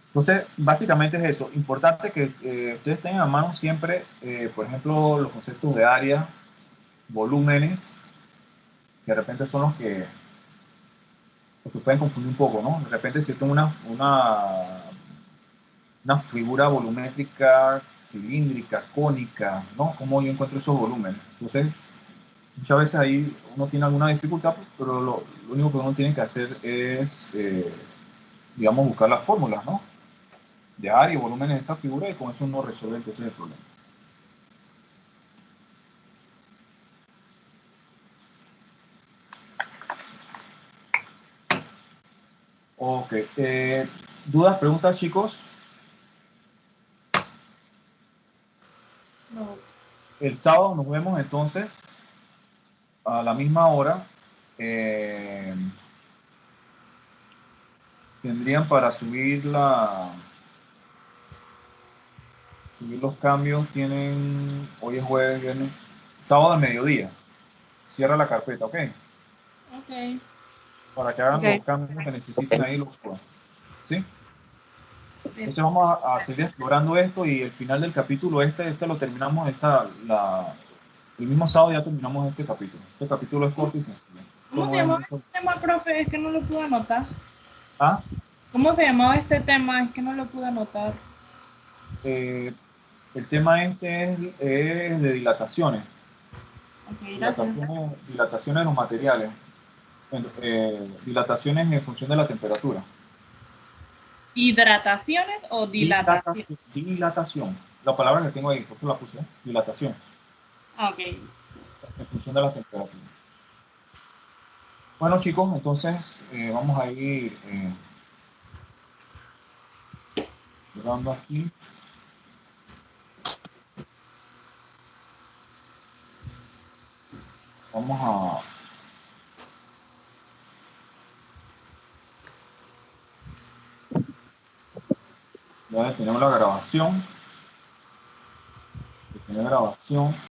Entonces, básicamente es eso. Importante que ustedes tengan a mano siempre, por ejemplo, los conceptos de área, volúmenes, que de repente son los que pueden confundir un poco, ¿no? De repente si yo tengo una figura volumétrica, cilíndrica, cónica, ¿no? ¿Cómo yo encuentro esos volúmenes? Entonces, muchas veces ahí uno tiene alguna dificultad, pero lo único que uno tiene que hacer es, digamos, buscar las fórmulas, ¿no? De área y volúmenes de esa figura y con eso uno resuelve entonces el problema. Ok. ¿Dudas, preguntas, chicos? No. El sábado nos vemos entonces a la misma hora. Tendrían para subir los cambios, hoy es jueves, viernes, sábado al mediodía. Cierra la carpeta, ¿ok? Ok. Para que hagan Ok. los cambios que necesiten ahí, ¿sí? Entonces vamos a seguir explorando esto y el final del capítulo este lo terminamos, el mismo sábado ya terminamos este capítulo. Este capítulo es corto y sencillo. ¿Cómo se llamaba este tema, profe? Es que no lo pude anotar. ¿Ah? ¿Cómo se llamaba este tema? Es que no lo pude anotar. El tema este es de dilataciones. Ok, gracias. Dilataciones de los materiales. Dilataciones en función de la temperatura. ¿Hidrataciones o dilatación? Dilatación. La palabra que tengo ahí, por eso la puse. Dilatación. Ok. En función de la temperatura. Bueno, chicos, entonces vamos a ir cerrando aquí. Vamos a... Ya tenemos la grabación. de grabación.